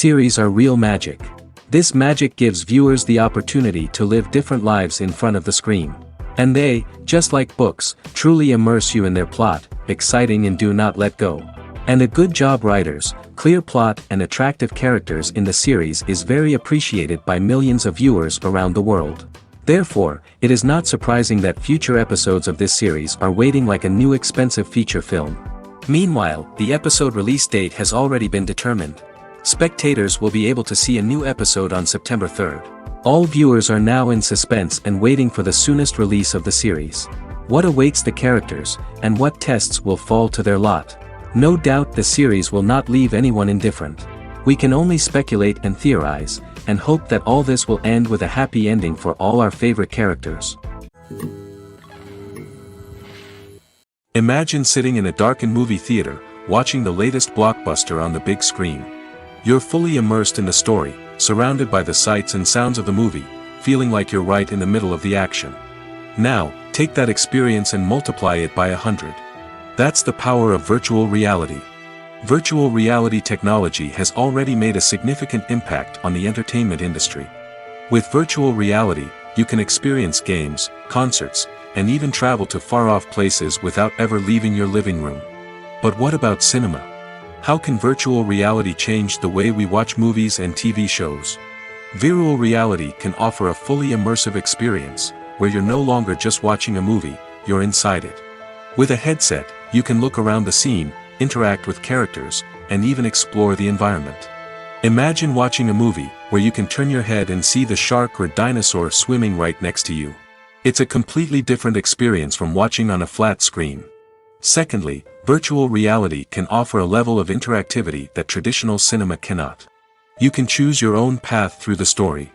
Series are real magic. This magic gives viewers the opportunity to live different lives in front of the screen. And they, just like books, truly immerse you in their plot, exciting and do not let go. And a good job writers, clear plot and attractive characters in the series is very appreciated by millions of viewers around the world. Therefore, it is not surprising that future episodes of this series are waiting like a new expensive feature film. Meanwhile, the episode release date has already been determined. Spectators will be able to see a new episode on September 3rd. All viewers are now in suspense and waiting for the soonest release of the series. What awaits the characters, and what tests will fall to their lot? No doubt the series will not leave anyone indifferent. We can only speculate and theorize, and hope that all this will end with a happy ending for all our favorite characters. Imagine sitting in a darkened movie theater, watching the latest blockbuster on the big screen. You're fully immersed in the story, surrounded by the sights and sounds of the movie, feeling like you're right in the middle of the action. Now, take that experience and multiply it by 100. That's the power of virtual reality. Virtual reality technology has already made a significant impact on the entertainment industry. With virtual reality, you can experience games, concerts, and even travel to far-off places without ever leaving your living room. But what about cinema? How can virtual reality change the way we watch movies and TV shows? Virtual reality can offer a fully immersive experience, where you're no longer just watching a movie, you're inside it. With a headset, you can look around the scene, interact with characters, and even explore the environment. Imagine watching a movie, where you can turn your head and see the shark or dinosaur swimming right next to you. It's a completely different experience from watching on a flat screen. Secondly, virtual reality can offer a level of interactivity that traditional cinema cannot. You can choose your own path through the story.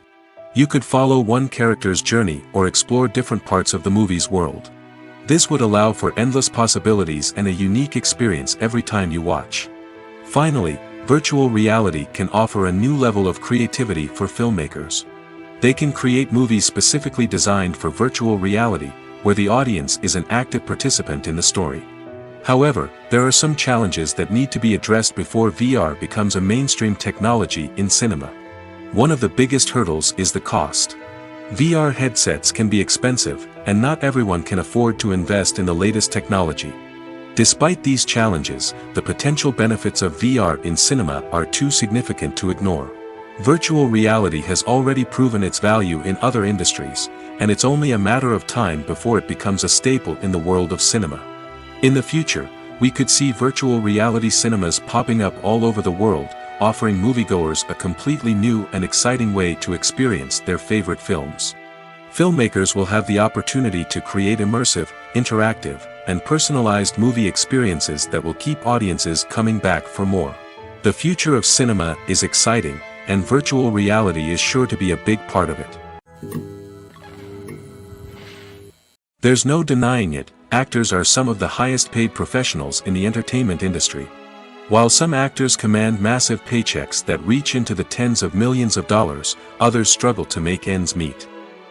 You could follow one character's journey or explore different parts of the movie's world. This would allow for endless possibilities and a unique experience every time you watch. Finally, virtual reality can offer a new level of creativity for filmmakers. They can create movies specifically designed for virtual reality, where the audience is an active participant in the story. However, there are some challenges that need to be addressed before VR becomes a mainstream technology in cinema. One of the biggest hurdles is the cost. VR headsets can be expensive, and not everyone can afford to invest in the latest technology. Despite these challenges, the potential benefits of VR in cinema are too significant to ignore. Virtual reality has already proven its value in other industries, and it's only a matter of time before it becomes a staple in the world of cinema. In the future, we could see virtual reality cinemas popping up all over the world, offering moviegoers a completely new and exciting way to experience their favorite films. Filmmakers will have the opportunity to create immersive, interactive, and personalized movie experiences that will keep audiences coming back for more. The future of cinema is exciting, and virtual reality is sure to be a big part of it. There's no denying it, actors are some of the highest paid professionals in the entertainment industry. While some actors command massive paychecks that reach into the tens of millions of dollars, others struggle to make ends meet.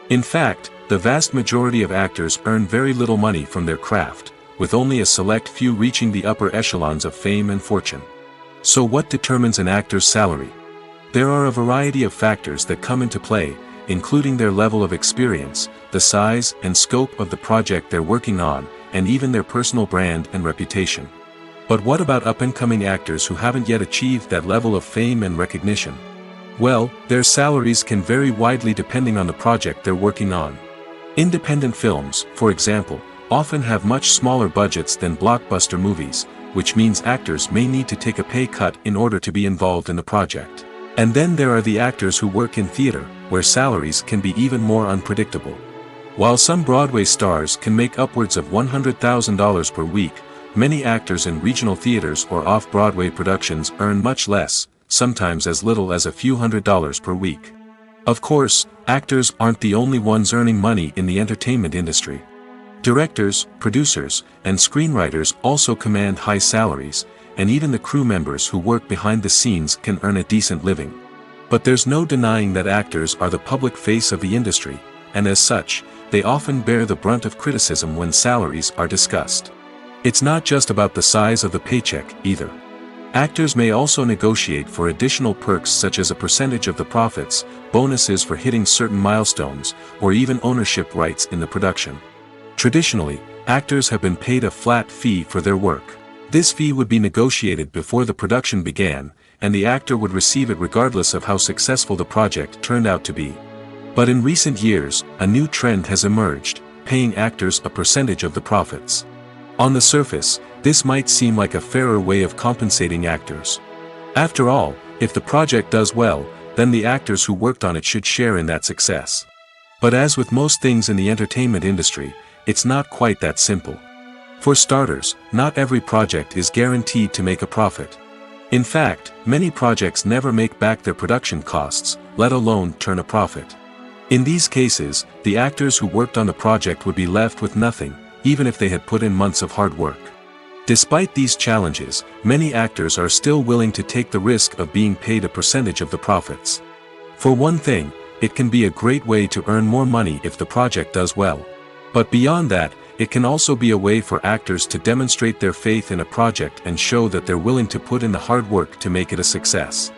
In fact, the vast majority of actors earn very little money from their craft, with only a select few reaching the upper echelons of fame and fortune. So what determines an actor's salary? There are a variety of factors that come into play, including their level of experience, the size and scope of the project they're working on, and even their personal brand and reputation. But what about up-and-coming actors who haven't yet achieved that level of fame and recognition? Well, their salaries can vary widely depending on the project they're working on. Independent films, for example, often have much smaller budgets than blockbuster movies, which means actors may need to take a pay cut in order to be involved in the project. And then there are the actors who work in theater, where salaries can be even more unpredictable. While some Broadway stars can make upwards of $100,000 per week, many actors in regional theaters or off-Broadway productions earn much less, sometimes as little as a few $100s per week. Of course, actors aren't the only ones earning money in the entertainment industry. Directors, producers, and screenwriters also command high salaries, and even the crew members who work behind the scenes can earn a decent living. But there's no denying that actors are the public face of the industry, and as such, they often bear the brunt of criticism when salaries are discussed. It's not just about the size of the paycheck, either. Actors may also negotiate for additional perks such as a percentage of the profits, bonuses for hitting certain milestones, or even ownership rights in the production. Traditionally, actors have been paid a flat fee for their work. This fee would be negotiated before the production began, and the actor would receive it regardless of how successful the project turned out to be. But in recent years, a new trend has emerged, paying actors a percentage of the profits. On the surface, this might seem like a fairer way of compensating actors. After all, if the project does well, then the actors who worked on it should share in that success. But as with most things in the entertainment industry, it's not quite that simple. For starters, not every project is guaranteed to make a profit. In fact, many projects never make back their production costs, let alone turn a profit. In these cases, the actors who worked on the project would be left with nothing, even if they had put in months of hard work. Despite these challenges, many actors are still willing to take the risk of being paid a percentage of the profits. For one thing, it can be a great way to earn more money if the project does well. But beyond that, it can also be a way for actors to demonstrate their faith in a project and show that they're willing to put in the hard work to make it a success.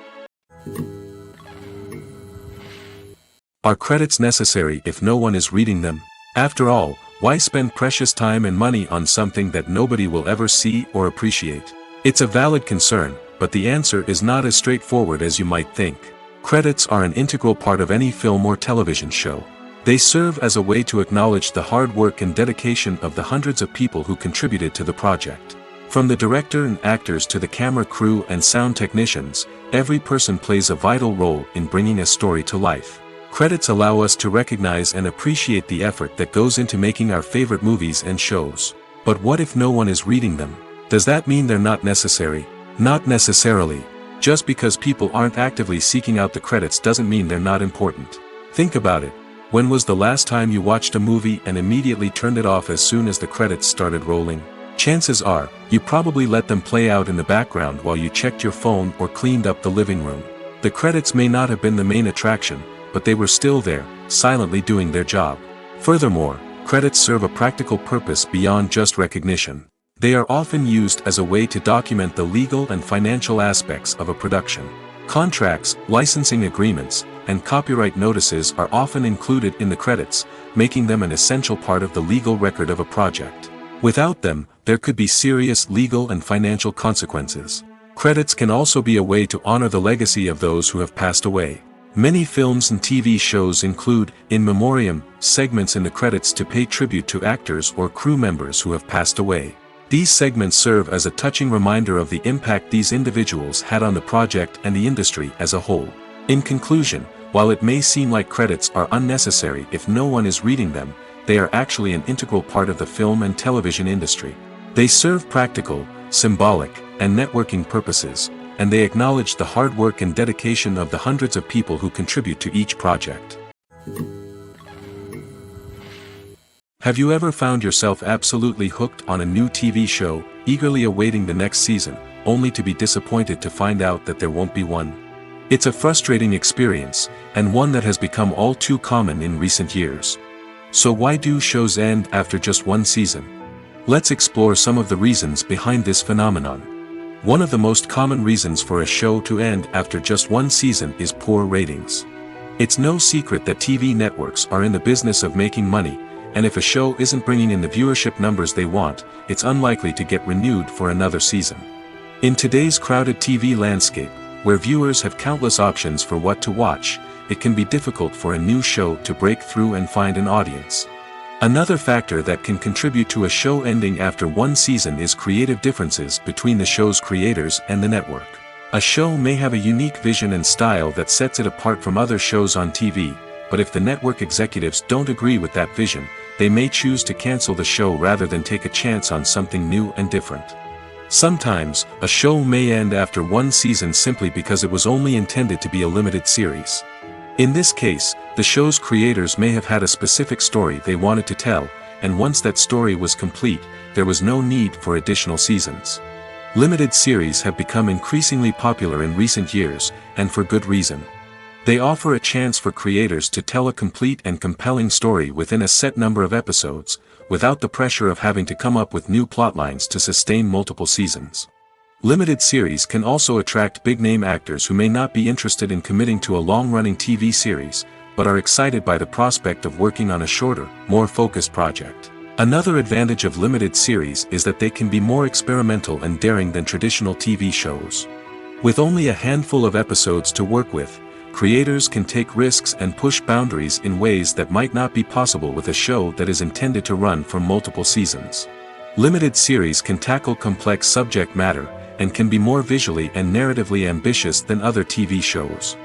Are credits necessary if no one is reading them? After all, why spend precious time and money on something that nobody will ever see or appreciate? It's a valid concern, but the answer is not as straightforward as you might think. Credits are an integral part of any film or television show. They serve as a way to acknowledge the hard work and dedication of the hundreds of people who contributed to the project. From the director and actors to the camera crew and sound technicians, every person plays a vital role in bringing a story to life. Credits allow us to recognize and appreciate the effort that goes into making our favorite movies and shows. But what if no one is reading them? Does that mean they're not necessary? Not necessarily. Just because people aren't actively seeking out the credits doesn't mean they're not important. Think about it. When was the last time you watched a movie and immediately turned it off as soon as the credits started rolling? Chances are, you probably let them play out in the background while you checked your phone or cleaned up the living room. The credits may not have been the main attraction, but they were still there, silently doing their job. Furthermore, credits serve a practical purpose beyond just recognition. They are often used as a way to document the legal and financial aspects of a production. Contracts, licensing agreements, and copyright notices are often included in the credits, making them an essential part of the legal record of a project. Without them, there could be serious legal and financial consequences. Credits can also be a way to honor the legacy of those who have passed away. Many films and TV shows include, in memoriam, segments in the credits to pay tribute to actors or crew members who have passed away. These segments serve as a touching reminder of the impact these individuals had on the project and the industry as a whole. In conclusion, while it may seem like credits are unnecessary if no one is reading them, they are actually an integral part of the film and television industry. They serve practical, symbolic, and networking purposes, and they acknowledge the hard work and dedication of the hundreds of people who contribute to each project. Have you ever found yourself absolutely hooked on a new TV show, eagerly awaiting the next season, only to be disappointed to find out that there won't be one? It's a frustrating experience, and one that has become all too common in recent years. So why do shows end after just one season? Let's explore some of the reasons behind this phenomenon. One of the most common reasons for a show to end after just one season is poor ratings. It's no secret that TV networks are in the business of making money, and if a show isn't bringing in the viewership numbers they want, it's unlikely to get renewed for another season. In today's crowded TV landscape, where viewers have countless options for what to watch, it can be difficult for a new show to break through and find an audience. Another factor that can contribute to a show ending after one season is creative differences between the show's creators and the network. A show may have a unique vision and style that sets it apart from other shows on TV, but if the network executives don't agree with that vision, they may choose to cancel the show rather than take a chance on something new and different. Sometimes, a show may end after one season simply because it was only intended to be a limited series. In this case, the show's creators may have had a specific story they wanted to tell, and once that story was complete, there was no need for additional seasons. Limited series have become increasingly popular in recent years, and for good reason. They offer a chance for creators to tell a complete and compelling story within a set number of episodes, without the pressure of having to come up with new plotlines to sustain multiple seasons. Limited series can also attract big-name actors who may not be interested in committing to a long-running TV series, but are excited by the prospect of working on a shorter, more focused project. Another advantage of limited series is that they can be more experimental and daring than traditional TV shows. With only a handful of episodes to work with, creators can take risks and push boundaries in ways that might not be possible with a show that is intended to run for multiple seasons. Limited series can tackle complex subject matter, and can be more visually and narratively ambitious than other TV shows.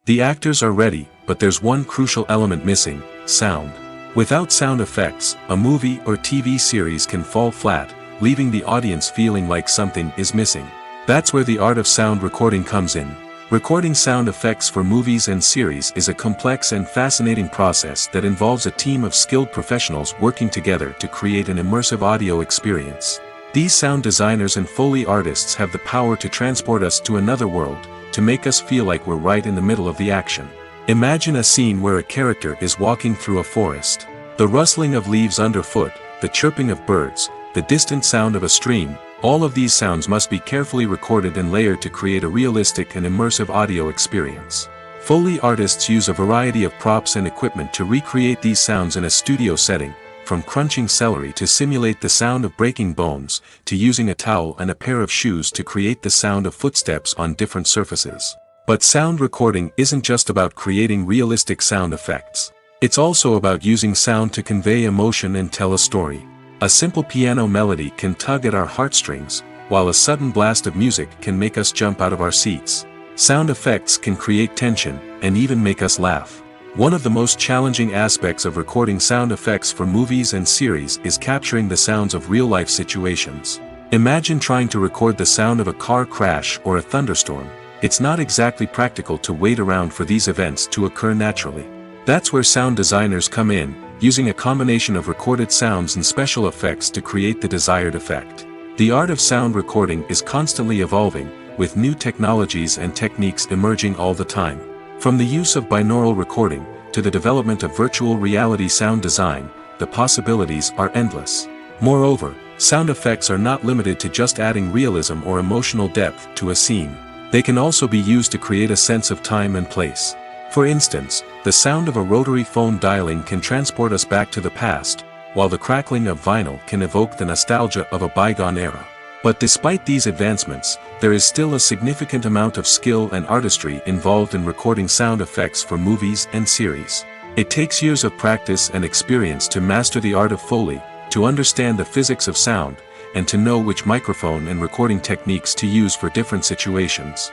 The actors are ready, but there's one crucial element missing: sound. Without sound effects, a movie or TV series can fall flat, leaving the audience feeling like something is missing. That's where the art of sound recording comes in. Recording sound effects for movies and series is a complex and fascinating process that involves a team of skilled professionals working together to create an immersive audio experience. These sound designers and Foley artists have the power to transport us to another world, to make us feel like we're right in the middle of the action. Imagine a scene where a character is walking through a forest. The rustling of leaves underfoot, the chirping of birds, the distant sound of a stream, all of these sounds must be carefully recorded and layered to create a realistic and immersive audio experience. Foley artists use a variety of props and equipment to recreate these sounds in a studio setting, from crunching celery to simulate the sound of breaking bones, to using a towel and a pair of shoes to create the sound of footsteps on different surfaces. But sound recording isn't just about creating realistic sound effects. It's also about using sound to convey emotion and tell a story. A simple piano melody can tug at our heartstrings, while a sudden blast of music can make us jump out of our seats. Sound effects can create tension, and even make us laugh. One of the most challenging aspects of recording sound effects for movies and series is capturing the sounds of real-life situations. Imagine trying to record the sound of a car crash or a thunderstorm. It's not exactly practical to wait around for these events to occur naturally. That's where sound designers come in, using a combination of recorded sounds and special effects to create the desired effect. The art of sound recording is constantly evolving, with new technologies and techniques emerging all the time. From the use of binaural recording, to the development of virtual reality sound design, the possibilities are endless. Moreover, sound effects are not limited to just adding realism or emotional depth to a scene. They can also be used to create a sense of time and place. For instance, the sound of a rotary phone dialing can transport us back to the past, while the crackling of vinyl can evoke the nostalgia of a bygone era. But despite these advancements, there is still a significant amount of skill and artistry involved in recording sound effects for movies and series. It takes years of practice and experience to master the art of Foley, to understand the physics of sound, and to know which microphone and recording techniques to use for different situations.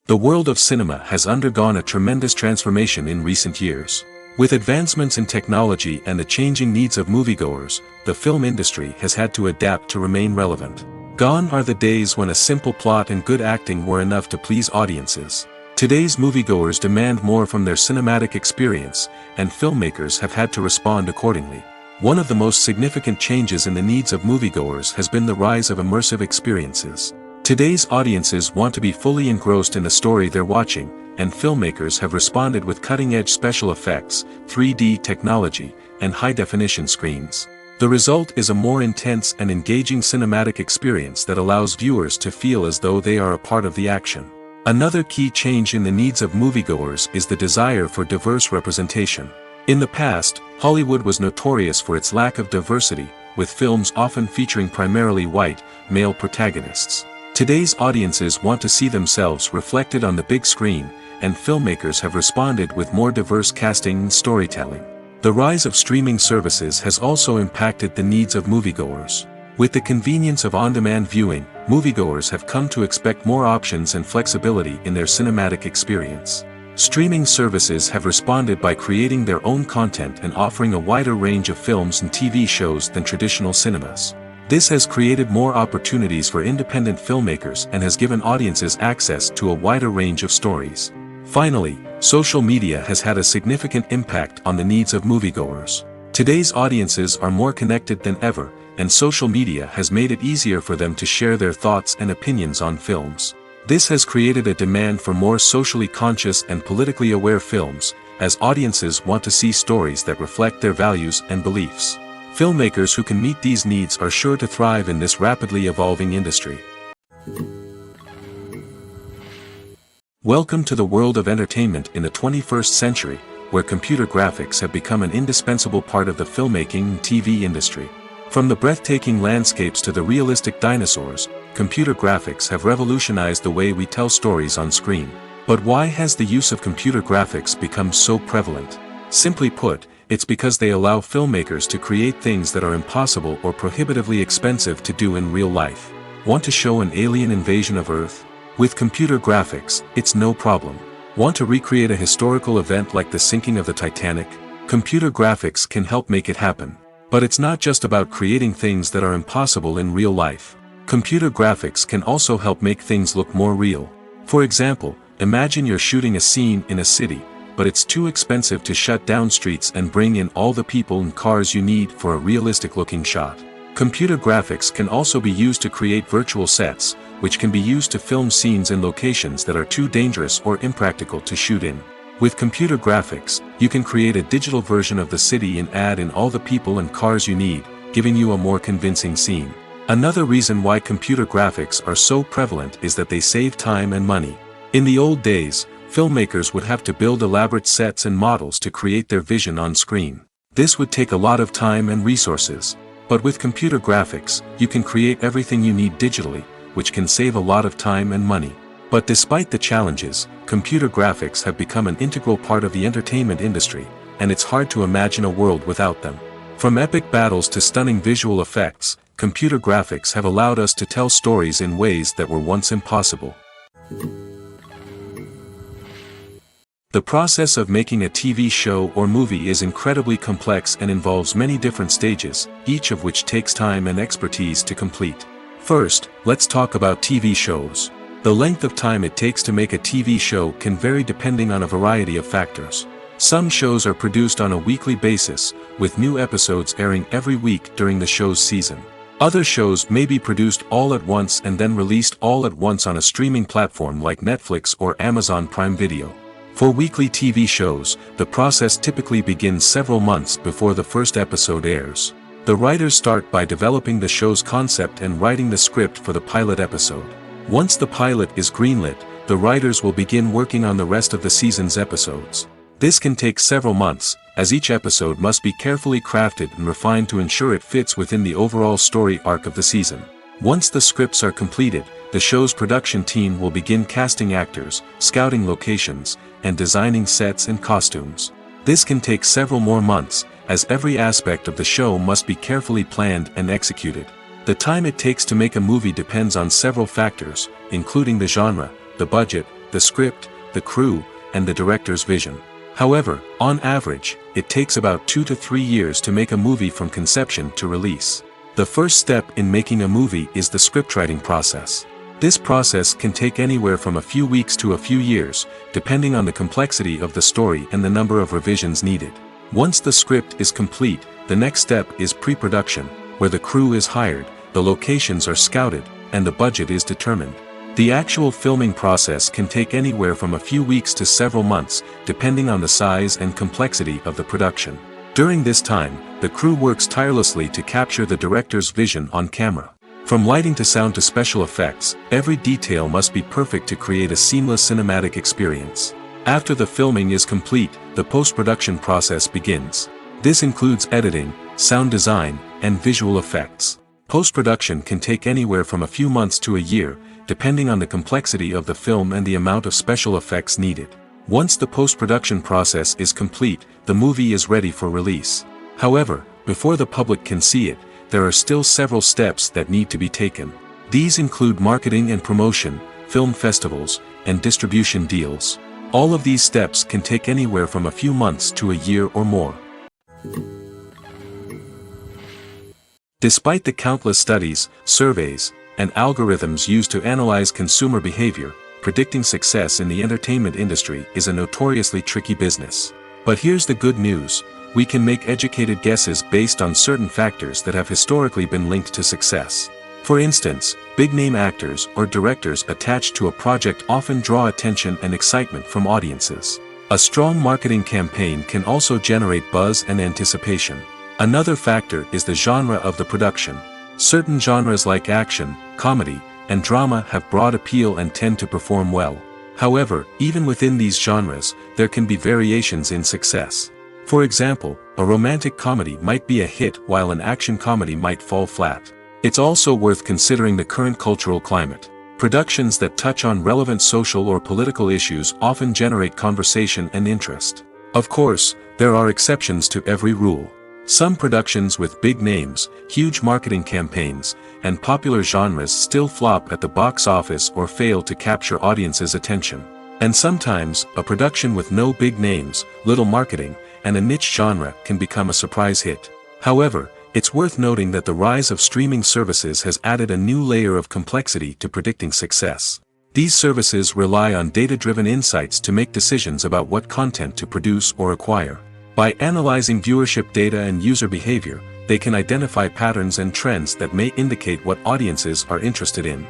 The world of cinema has undergone a tremendous transformation in recent years. With advancements in technology and the changing needs of moviegoers, the film industry has had to adapt to remain relevant. Gone are the days when a simple plot and good acting were enough to please audiences. Today's moviegoers demand more from their cinematic experience, and filmmakers have had to respond accordingly. One of the most significant changes in the needs of moviegoers has been the rise of immersive experiences. Today's audiences want to be fully engrossed in the story they're watching, and filmmakers have responded with cutting-edge special effects, 3D technology, and high-definition screens. The result is a more intense and engaging cinematic experience that allows viewers to feel as though they are a part of the action. Another key change in the needs of moviegoers is the desire for diverse representation. In the past, Hollywood was notorious for its lack of diversity, with films often featuring primarily white, male protagonists. Today's audiences want to see themselves reflected on the big screen, and filmmakers have responded with more diverse casting and storytelling. The rise of streaming services has also impacted the needs of moviegoers. With the convenience of on-demand viewing, moviegoers have come to expect more options and flexibility in their cinematic experience. Streaming services have responded by creating their own content and offering a wider range of films and TV shows than traditional cinemas. This has created more opportunities for independent filmmakers and has given audiences access to a wider range of stories. Finally, social media has had a significant impact on the needs of moviegoers. Today's audiences are more connected than ever, and social media has made it easier for them to share their thoughts and opinions on films. This has created a demand for more socially conscious and politically aware films, as audiences want to see stories that reflect their values and beliefs. Filmmakers who can meet these needs are sure to thrive in this rapidly evolving industry. Welcome to the world of entertainment in the 21st century, where computer graphics have become an indispensable part of the filmmaking and TV industry. From the breathtaking landscapes to the realistic dinosaurs, computer graphics have revolutionized the way we tell stories on screen. But why has the use of computer graphics become so prevalent? Simply put, it's because they allow filmmakers to create things that are impossible or prohibitively expensive to do in real life. Want to show an alien invasion of Earth? With computer graphics, it's no problem. Want to recreate a historical event like the sinking of the Titanic? Computer graphics can help make it happen. But it's not just about creating things that are impossible in real life. Computer graphics can also help make things look more real. For example, imagine you're shooting a scene in a city, but it's too expensive to shut down streets and bring in all the people and cars you need for a realistic-looking shot. Computer graphics can also be used to create virtual sets, which can be used to film scenes in locations that are too dangerous or impractical to shoot in. With computer graphics, you can create a digital version of the city and add in all the people and cars you need, giving you a more convincing scene. Another reason why computer graphics are so prevalent is that they save time and money. In the old days, filmmakers would have to build elaborate sets and models to create their vision on screen. This would take a lot of time and resources. But with computer graphics, you can create everything you need digitally, which can save a lot of time and money. But despite the challenges, computer graphics have become an integral part of the entertainment industry, and it's hard to imagine a world without them. From epic battles to stunning visual effects, computer graphics have allowed us to tell stories in ways that were once impossible. The process of making a TV show or movie is incredibly complex and involves many different stages, each of which takes time and expertise to complete. First, let's talk about TV shows. The length of time it takes to make a TV show can vary depending on a variety of factors. Some shows are produced on a weekly basis, with new episodes airing every week during the show's season. Other shows may be produced all at once and then released all at once on a streaming platform like Netflix or Amazon Prime Video. For weekly TV shows, the process typically begins several months before the first episode airs. The writers start by developing the show's concept and writing the script for the pilot episode. Once the pilot is greenlit, the writers will begin working on the rest of the season's episodes. This can take several months, as each episode must be carefully crafted and refined to ensure it fits within the overall story arc of the season. Once the scripts are completed, the show's production team will begin casting actors, scouting locations, and designing sets and costumes. This can take several more months, as every aspect of the show must be carefully planned and executed. The time it takes to make a movie depends on several factors, including the genre, the budget, the script, the crew, and the director's vision. However, on average, it takes about 2 to 3 years to make a movie from conception to release. The first step in making a movie is the scriptwriting process. This process can take anywhere from a few weeks to a few years, depending on the complexity of the story and the number of revisions needed. Once the script is complete, the next step is pre-production, where the crew is hired, the locations are scouted, and the budget is determined. The actual filming process can take anywhere from a few weeks to several months, depending on the size and complexity of the production. During this time, the crew works tirelessly to capture the director's vision on camera. From lighting to sound to special effects, every detail must be perfect to create a seamless cinematic experience. After the filming is complete, the post-production process begins. This includes editing, sound design, and visual effects. Post-production can take anywhere from a few months to a year, depending on the complexity of the film and the amount of special effects needed. Once the post-production process is complete, the movie is ready for release. However, before the public can see it, there are still several steps that need to be taken. These include marketing and promotion, film festivals, and distribution deals. All of these steps can take anywhere from a few months to a year or more. Despite the countless studies, surveys, and algorithms used to analyze consumer behavior, predicting success in the entertainment industry is a notoriously tricky business. But here's the good news: we can make educated guesses based on certain factors that have historically been linked to success. For instance, big-name actors or directors attached to a project often draw attention and excitement from audiences. A strong marketing campaign can also generate buzz and anticipation. Another factor is the genre of the production. Certain genres like action, comedy, and drama have broad appeal and tend to perform well. However, even within these genres, there can be variations in success. For example, a romantic comedy might be a hit while an action comedy might fall flat. It's also worth considering the current cultural climate. Productions that touch on relevant social or political issues often generate conversation and interest. Of course, there are exceptions to every rule. Some productions with big names, huge marketing campaigns, and popular genres still flop at the box office or fail to capture audiences' attention. And sometimes, a production with no big names, little marketing, and a niche genre can become a surprise hit. However, it's worth noting that the rise of streaming services has added a new layer of complexity to predicting success. These services rely on data-driven insights to make decisions about what content to produce or acquire. By analyzing viewership data and user behavior, they can identify patterns and trends that may indicate what audiences are interested in.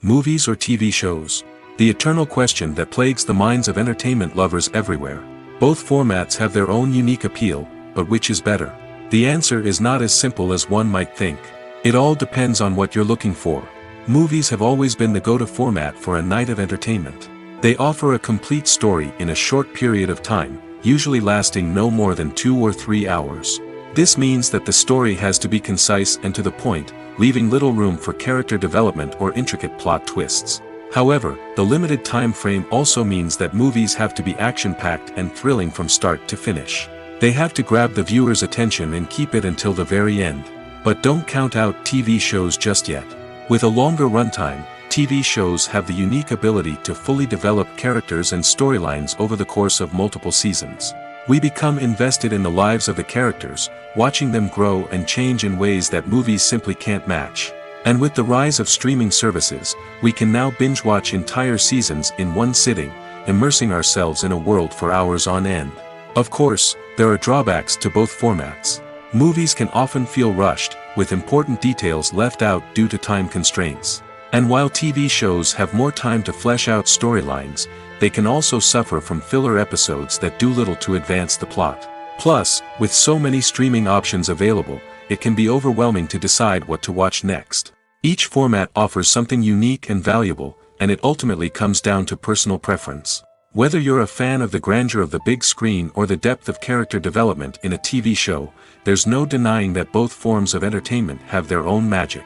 Movies or TV shows? The eternal question that plagues the minds of entertainment lovers everywhere. Both formats have their own unique appeal, but which is better? The answer is not as simple as one might think. It all depends on what you're looking for. Movies have always been the go-to format for a night of entertainment. They offer a complete story in a short period of time, usually lasting no more than 2 or 3 hours. This means that the story has to be concise and to the point, leaving little room for character development or intricate plot twists. However, the limited time frame also means that movies have to be action-packed and thrilling from start to finish. They have to grab the viewer's attention and keep it until the very end. But don't count out TV shows just yet. With a longer runtime, TV shows have the unique ability to fully develop characters and storylines over the course of multiple seasons. We become invested in the lives of the characters, watching them grow and change in ways that movies simply can't match. And with the rise of streaming services, we can now binge-watch entire seasons in one sitting, immersing ourselves in a world for hours on end. Of course, there are drawbacks to both formats. Movies can often feel rushed, with important details left out due to time constraints. And while TV shows have more time to flesh out storylines, they can also suffer from filler episodes that do little to advance the plot. Plus, with so many streaming options available, it can be overwhelming to decide what to watch next. Each format offers something unique and valuable, and it ultimately comes down to personal preference. Whether you're a fan of the grandeur of the big screen or the depth of character development in a TV show, there's no denying that both forms of entertainment have their own magic.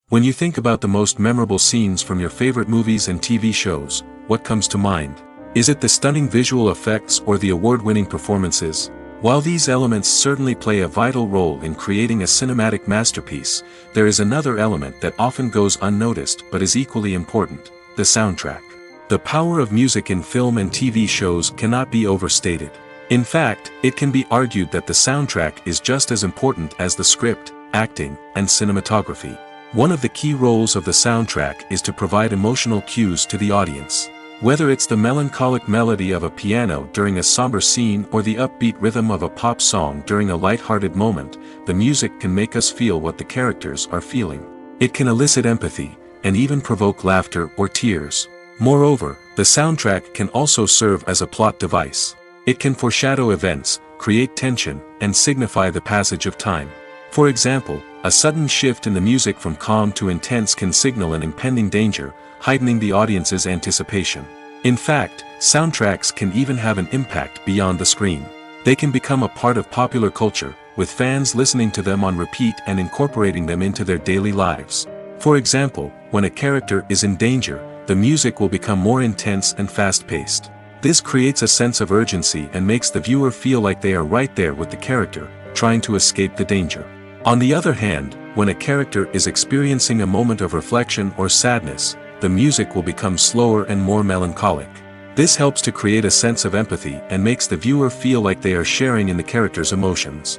When you think about the most memorable scenes from your favorite movies and TV shows, what comes to mind? Is it the stunning visual effects or the award-winning performances? While these elements certainly play a vital role in creating a cinematic masterpiece, there is another element that often goes unnoticed but is equally important: the soundtrack. The power of music in film and TV shows cannot be overstated. In fact, it can be argued that the soundtrack is just as important as the script, acting, and cinematography. One of the key roles of the soundtrack is to provide emotional cues to the audience. Whether it's the melancholic melody of a piano during a somber scene or the upbeat rhythm of a pop song during a light-hearted moment, the music can make us feel what the characters are feeling. It can elicit empathy, and even provoke laughter or tears. Moreover, the soundtrack can also serve as a plot device. It can foreshadow events, create tension, and signify the passage of time. For example, a sudden shift in the music from calm to intense can signal an impending danger, heightening the audience's anticipation. In fact, soundtracks can even have an impact beyond the screen. They can become a part of popular culture, with fans listening to them on repeat and incorporating them into their daily lives. For example, when a character is in danger, the music will become more intense and fast-paced. This creates a sense of urgency and makes the viewer feel like they are right there with the character, trying to escape the danger. On the other hand, when a character is experiencing a moment of reflection or sadness, the music will become slower and more melancholic. This helps to create a sense of empathy and makes the viewer feel like they are sharing in the character's emotions.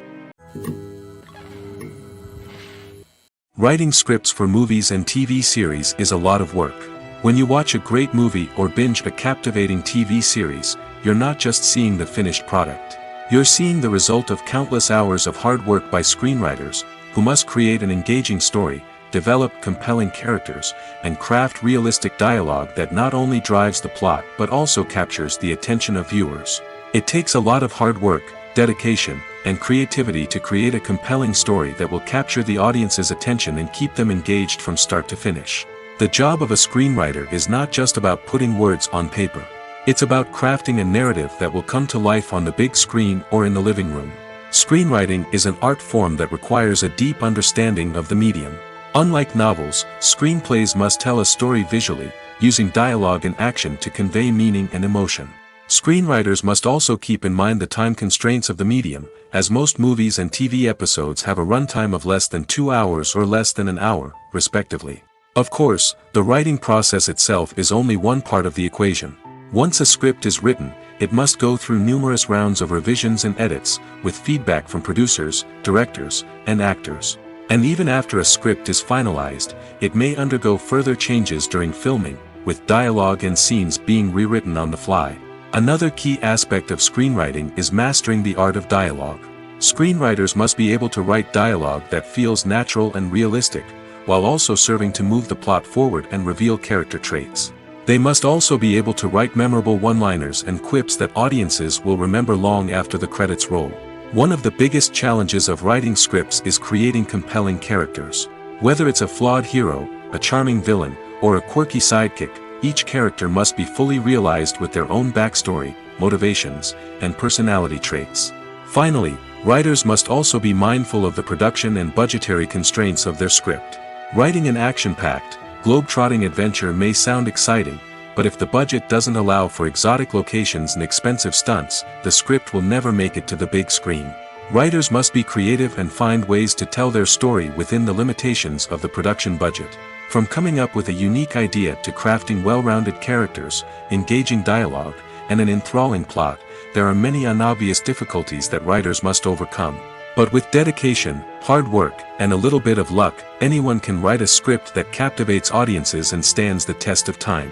Writing scripts for movies and TV series is a lot of work. When you watch a great movie or binge a captivating TV series, you're not just seeing the finished product. You're seeing the result of countless hours of hard work by screenwriters, who must create an engaging story, develop compelling characters, and craft realistic dialogue that not only drives the plot but also captures the attention of viewers. It takes a lot of hard work, dedication, and creativity to create a compelling story that will capture the audience's attention and keep them engaged from start to finish. The job of a screenwriter is not just about putting words on paper. It's about crafting a narrative that will come to life on the big screen or in the living room. Screenwriting is an art form that requires a deep understanding of the medium. Unlike novels, screenplays must tell a story visually, using dialogue and action to convey meaning and emotion. Screenwriters must also keep in mind the time constraints of the medium, as most movies and TV episodes have a runtime of less than 2 hours or less than an hour, respectively. Of course, the writing process itself is only one part of the equation. Once a script is written, it must go through numerous rounds of revisions and edits, with feedback from producers, directors, and actors. And even after a script is finalized, it may undergo further changes during filming, with dialogue and scenes being rewritten on the fly. Another key aspect of screenwriting is mastering the art of dialogue. Screenwriters must be able to write dialogue that feels natural and realistic, while also serving to move the plot forward and reveal character traits. They must also be able to write memorable one-liners and quips that audiences will remember long after the credits roll. One of the biggest challenges of writing scripts is creating compelling characters. Whether it's a flawed hero, a charming villain, or a quirky sidekick, each character must be fully realized with their own backstory, motivations, and personality traits. Finally, writers must also be mindful of the production and budgetary constraints of their script. Writing an action-packed, globe-trotting adventure may sound exciting, but if the budget doesn't allow for exotic locations and expensive stunts, the script will never make it to the big screen. Writers must be creative and find ways to tell their story within the limitations of the production budget. From coming up with a unique idea to crafting well-rounded characters, engaging dialogue, and an enthralling plot, there are many unobvious difficulties that writers must overcome. But with dedication, hard work, and a little bit of luck, anyone can write a script that captivates audiences and stands the test of time.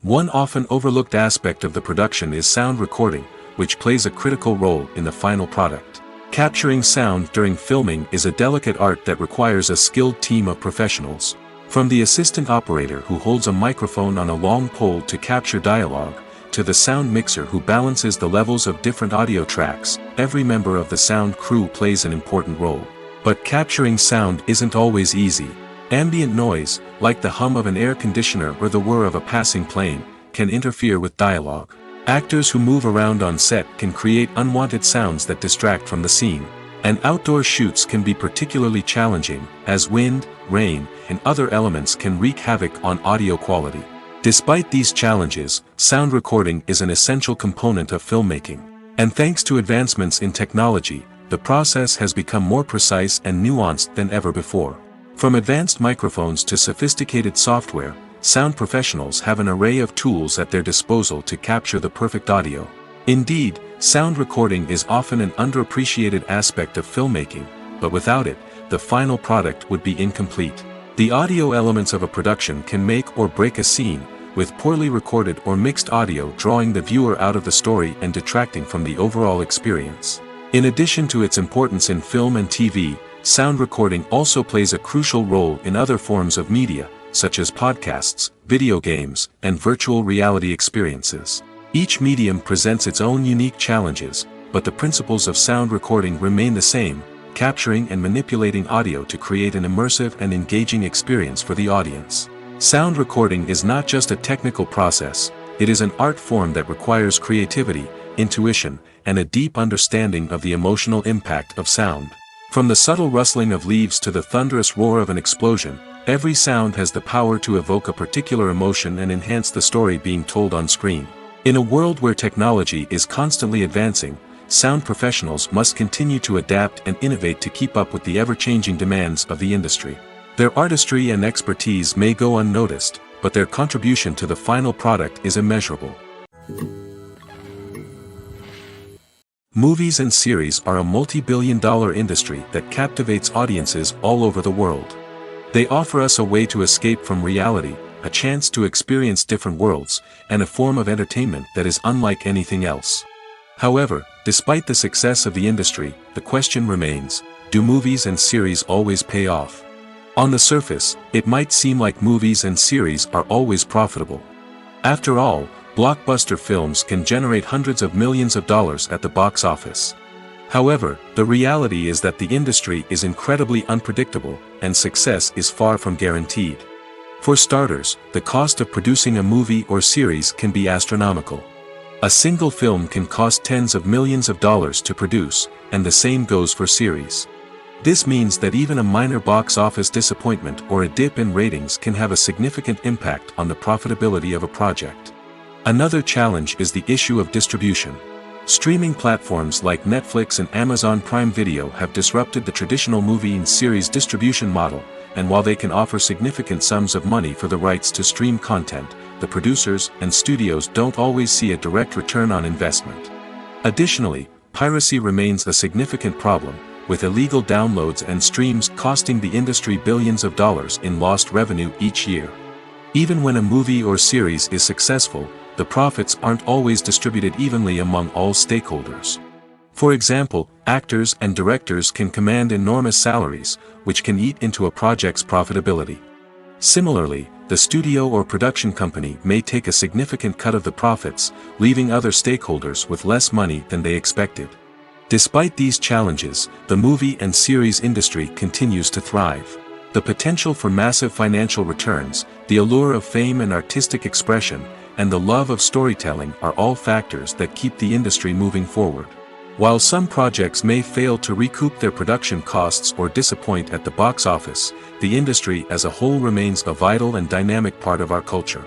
One often overlooked aspect of the production is sound recording, which plays a critical role in the final product. Capturing sound during filming is a delicate art that requires a skilled team of professionals. From the assistant operator who holds a microphone on a long pole to capture dialogue, to the sound mixer who balances the levels of different audio tracks, every member of the sound crew plays an important role. But capturing sound isn't always easy. Ambient noise, like the hum of an air conditioner or the whir of a passing plane, can interfere with dialogue. Actors who move around on set can create unwanted sounds that distract from the scene. And outdoor shoots can be particularly challenging, as wind, rain, and other elements can wreak havoc on audio quality. Despite these challenges, sound recording is an essential component of filmmaking. And thanks to advancements in technology, the process has become more precise and nuanced than ever before. From advanced microphones to sophisticated software, sound professionals have an array of tools at their disposal to capture the perfect audio. Indeed, sound recording is often an underappreciated aspect of filmmaking, but without it, the final product would be incomplete. The audio elements of a production can make or break a scene, with poorly recorded or mixed audio drawing the viewer out of the story and detracting from the overall experience. In addition to its importance in film and TV, sound recording also plays a crucial role in other forms of media, such as podcasts, video games, and virtual reality experiences. Each medium presents its own unique challenges, but the principles of sound recording remain the same: capturing and manipulating audio to create an immersive and engaging experience for the audience. Sound recording is not just a technical process, it is an art form that requires creativity, intuition, and a deep understanding of the emotional impact of sound. From the subtle rustling of leaves to the thunderous roar of an explosion, every sound has the power to evoke a particular emotion and enhance the story being told on screen. In a world where technology is constantly advancing, sound professionals must continue to adapt and innovate to keep up with the ever-changing demands of the industry. Their artistry and expertise may go unnoticed, but their contribution to the final product is immeasurable. Movies and series are a multi-billion-dollar industry that captivates audiences all over the world. They offer us a way to escape from reality, a chance to experience different worlds, and a form of entertainment that is unlike anything else. However, despite the success of the industry, the question remains, do movies and series always pay off? On the surface, it might seem like movies and series are always profitable. After all, blockbuster films can generate hundreds of millions of dollars at the box office. However, the reality is that the industry is incredibly unpredictable, and success is far from guaranteed. For starters, the cost of producing a movie or series can be astronomical. A single film can cost tens of millions of dollars to produce, and the same goes for series. This means that even a minor box office disappointment or a dip in ratings can have a significant impact on the profitability of a project. Another challenge is the issue of distribution. Streaming platforms like Netflix and Amazon Prime Video have disrupted the traditional movie and series distribution model, and while they can offer significant sums of money for the rights to stream content, the producers and studios don't always see a direct return on investment. Additionally, piracy remains a significant problem, with illegal downloads and streams costing the industry billions of dollars in lost revenue each year. Even when a movie or series is successful, the profits aren't always distributed evenly among all stakeholders. For example, actors and directors can command enormous salaries, which can eat into a project's profitability. Similarly, the studio or production company may take a significant cut of the profits, leaving other stakeholders with less money than they expected. Despite these challenges, the movie and series industry continues to thrive. The potential for massive financial returns, the allure of fame and artistic expression, and the love of storytelling are all factors that keep the industry moving forward. While some projects may fail to recoup their production costs or disappoint at the box office, the industry as a whole remains a vital and dynamic part of our culture.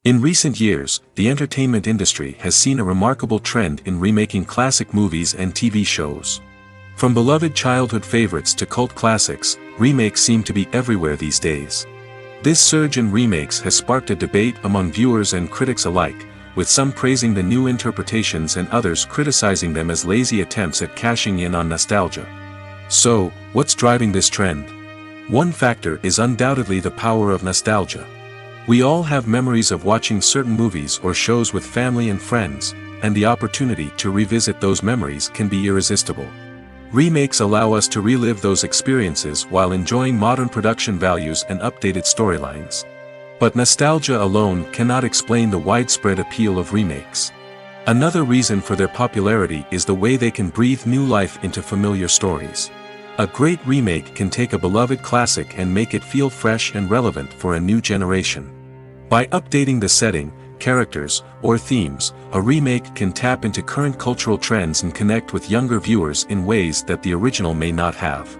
In recent years, the entertainment industry has seen a remarkable trend in remaking classic movies and TV shows. From beloved childhood favorites to cult classics, remakes seem to be everywhere these days. This surge in remakes has sparked a debate among viewers and critics alike, with some praising the new interpretations and others criticizing them as lazy attempts at cashing in on nostalgia. So, what's driving this trend? One factor is undoubtedly the power of nostalgia. We all have memories of watching certain movies or shows with family and friends, and the opportunity to revisit those memories can be irresistible. Remakes allow us to relive those experiences while enjoying modern production values and updated storylines. But nostalgia alone cannot explain the widespread appeal of remakes. Another reason for their popularity is the way they can breathe new life into familiar stories. A great remake can take a beloved classic and make it feel fresh and relevant for a new generation. By updating the setting, characters, or themes, a remake can tap into current cultural trends and connect with younger viewers in ways that the original may not have.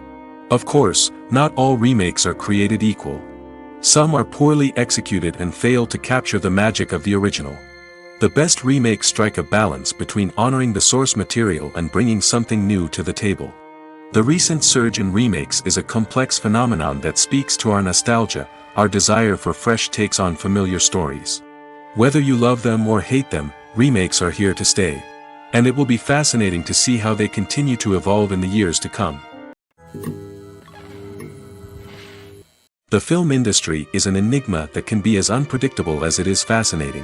Of course, not all remakes are created equal. Some are poorly executed and fail to capture the magic of the original. The best remakes strike a balance between honoring the source material and bringing something new to the table. The recent surge in remakes is a complex phenomenon that speaks to our nostalgia, our desire for fresh takes on familiar stories. Whether you love them or hate them, remakes are here to stay. And it will be fascinating to see how they continue to evolve in the years to come. The film industry is an enigma that can be as unpredictable as it is fascinating.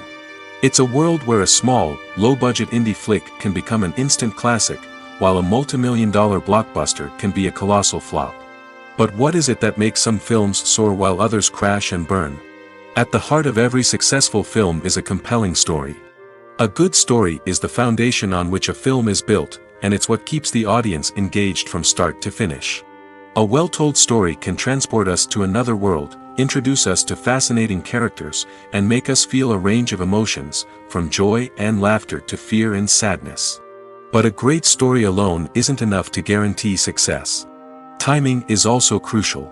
It's a world where a small, low-budget indie flick can become an instant classic, while a multi-million-dollar blockbuster can be a colossal flop. But what is it that makes some films soar while others crash and burn? At the heart of every successful film is a compelling story. A good story is the foundation on which a film is built, and it's what keeps the audience engaged from start to finish. A well-told story can transport us to another world, introduce us to fascinating characters, and make us feel a range of emotions, from joy and laughter to fear and sadness. But a great story alone isn't enough to guarantee success. Timing is also crucial.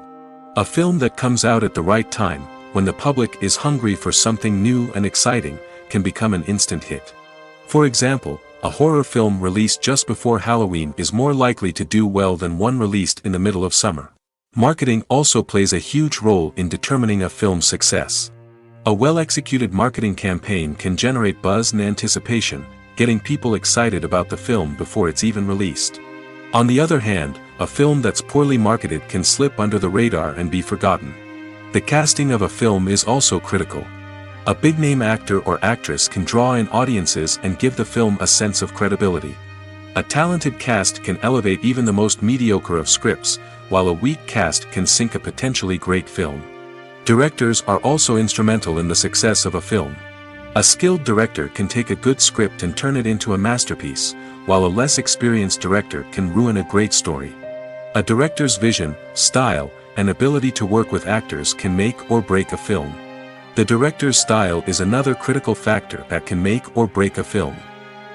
A film that comes out at the right time, when the public is hungry for something new and exciting, can become an instant hit. For example, a horror film released just before Halloween is more likely to do well than one released in the middle of summer. Marketing also plays a huge role in determining a film's success. A well-executed marketing campaign can generate buzz and anticipation, getting people excited about the film before it's even released. On the other hand, a film that's poorly marketed can slip under the radar and be forgotten. The casting of a film is also critical. A big-name actor or actress can draw in audiences and give the film a sense of credibility. A talented cast can elevate even the most mediocre of scripts, while a weak cast can sink a potentially great film. Directors are also instrumental in the success of a film. A skilled director can take a good script and turn it into a masterpiece, while a less experienced director can ruin a great story. A director's vision, style, and ability to work with actors can make or break a film. The director's style is another critical factor that can make or break a film.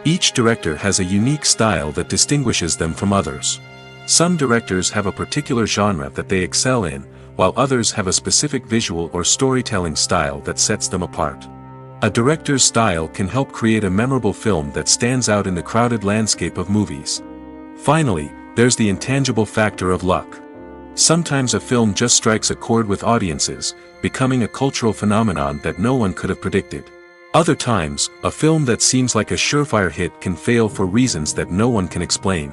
Each director has a unique style that distinguishes them from others. Some directors have a particular genre that they excel in, while others have a specific visual or storytelling style that sets them apart. A director's style can help create a memorable film that stands out in the crowded landscape of movies. Finally, there's the intangible factor of luck. Sometimes a film just strikes a chord with audiences, becoming a cultural phenomenon that no one could have predicted. Other times, a film that seems like a surefire hit can fail for reasons that no one can explain.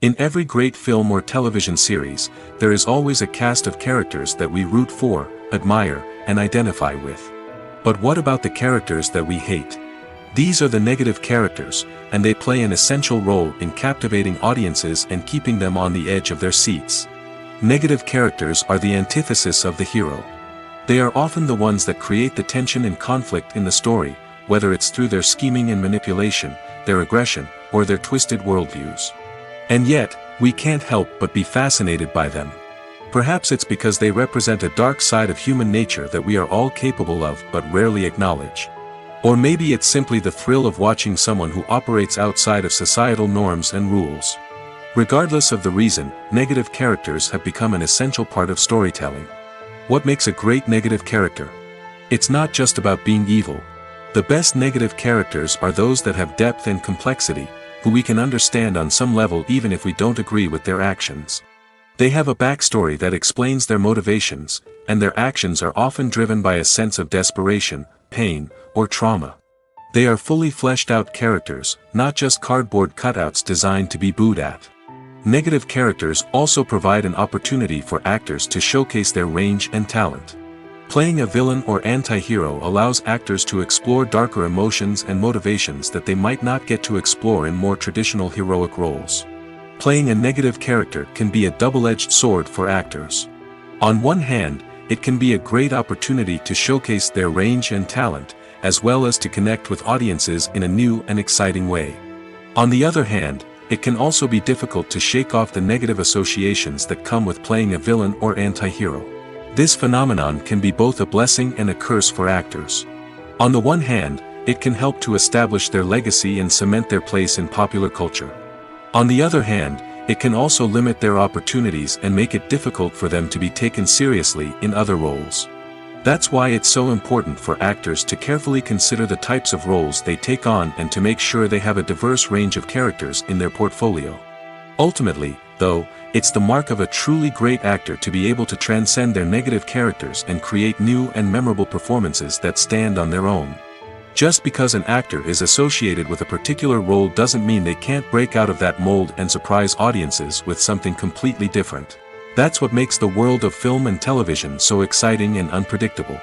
In every great film or television series, there is always a cast of characters that we root for, admire, and identify with. But what about the characters that we hate? These are the negative characters, and they play an essential role in captivating audiences and keeping them on the edge of their seats. Negative characters are the antithesis of the hero. They are often the ones that create the tension and conflict in the story, whether it's through their scheming and manipulation, their aggression, or their twisted worldviews. And yet, we can't help but be fascinated by them. Perhaps it's because they represent a dark side of human nature that we are all capable of but rarely acknowledge. Or maybe it's simply the thrill of watching someone who operates outside of societal norms and rules. Regardless of the reason, negative characters have become an essential part of storytelling. What makes a great negative character? It's not just about being evil. The best negative characters are those that have depth and complexity, who we can understand on some level even if we don't agree with their actions. They have a backstory that explains their motivations, and their actions are often driven by a sense of desperation, pain, or trauma. They are fully fleshed out characters, not just cardboard cutouts designed to be booed at. Negative characters also provide an opportunity for actors to showcase their range and talent. Playing a villain or anti-hero allows actors to explore darker emotions and motivations that they might not get to explore in more traditional heroic roles. Playing a negative character can be a double-edged sword for actors. On one hand, it can be a great opportunity to showcase their range and talent, as well as to connect with audiences in a new and exciting way. On the other hand, it can also be difficult to shake off the negative associations that come with playing a villain or anti-hero. This phenomenon can be both a blessing and a curse for actors. On the one hand, it can help to establish their legacy and cement their place in popular culture. On the other hand, it can also limit their opportunities and make it difficult for them to be taken seriously in other roles. That's why it's so important for actors to carefully consider the types of roles they take on and to make sure they have a diverse range of characters in their portfolio. Ultimately, though, it's the mark of a truly great actor to be able to transcend their negative characters and create new and memorable performances that stand on their own. Just because an actor is associated with a particular role doesn't mean they can't break out of that mold and surprise audiences with something completely different. That's what makes the world of film and television so exciting and unpredictable.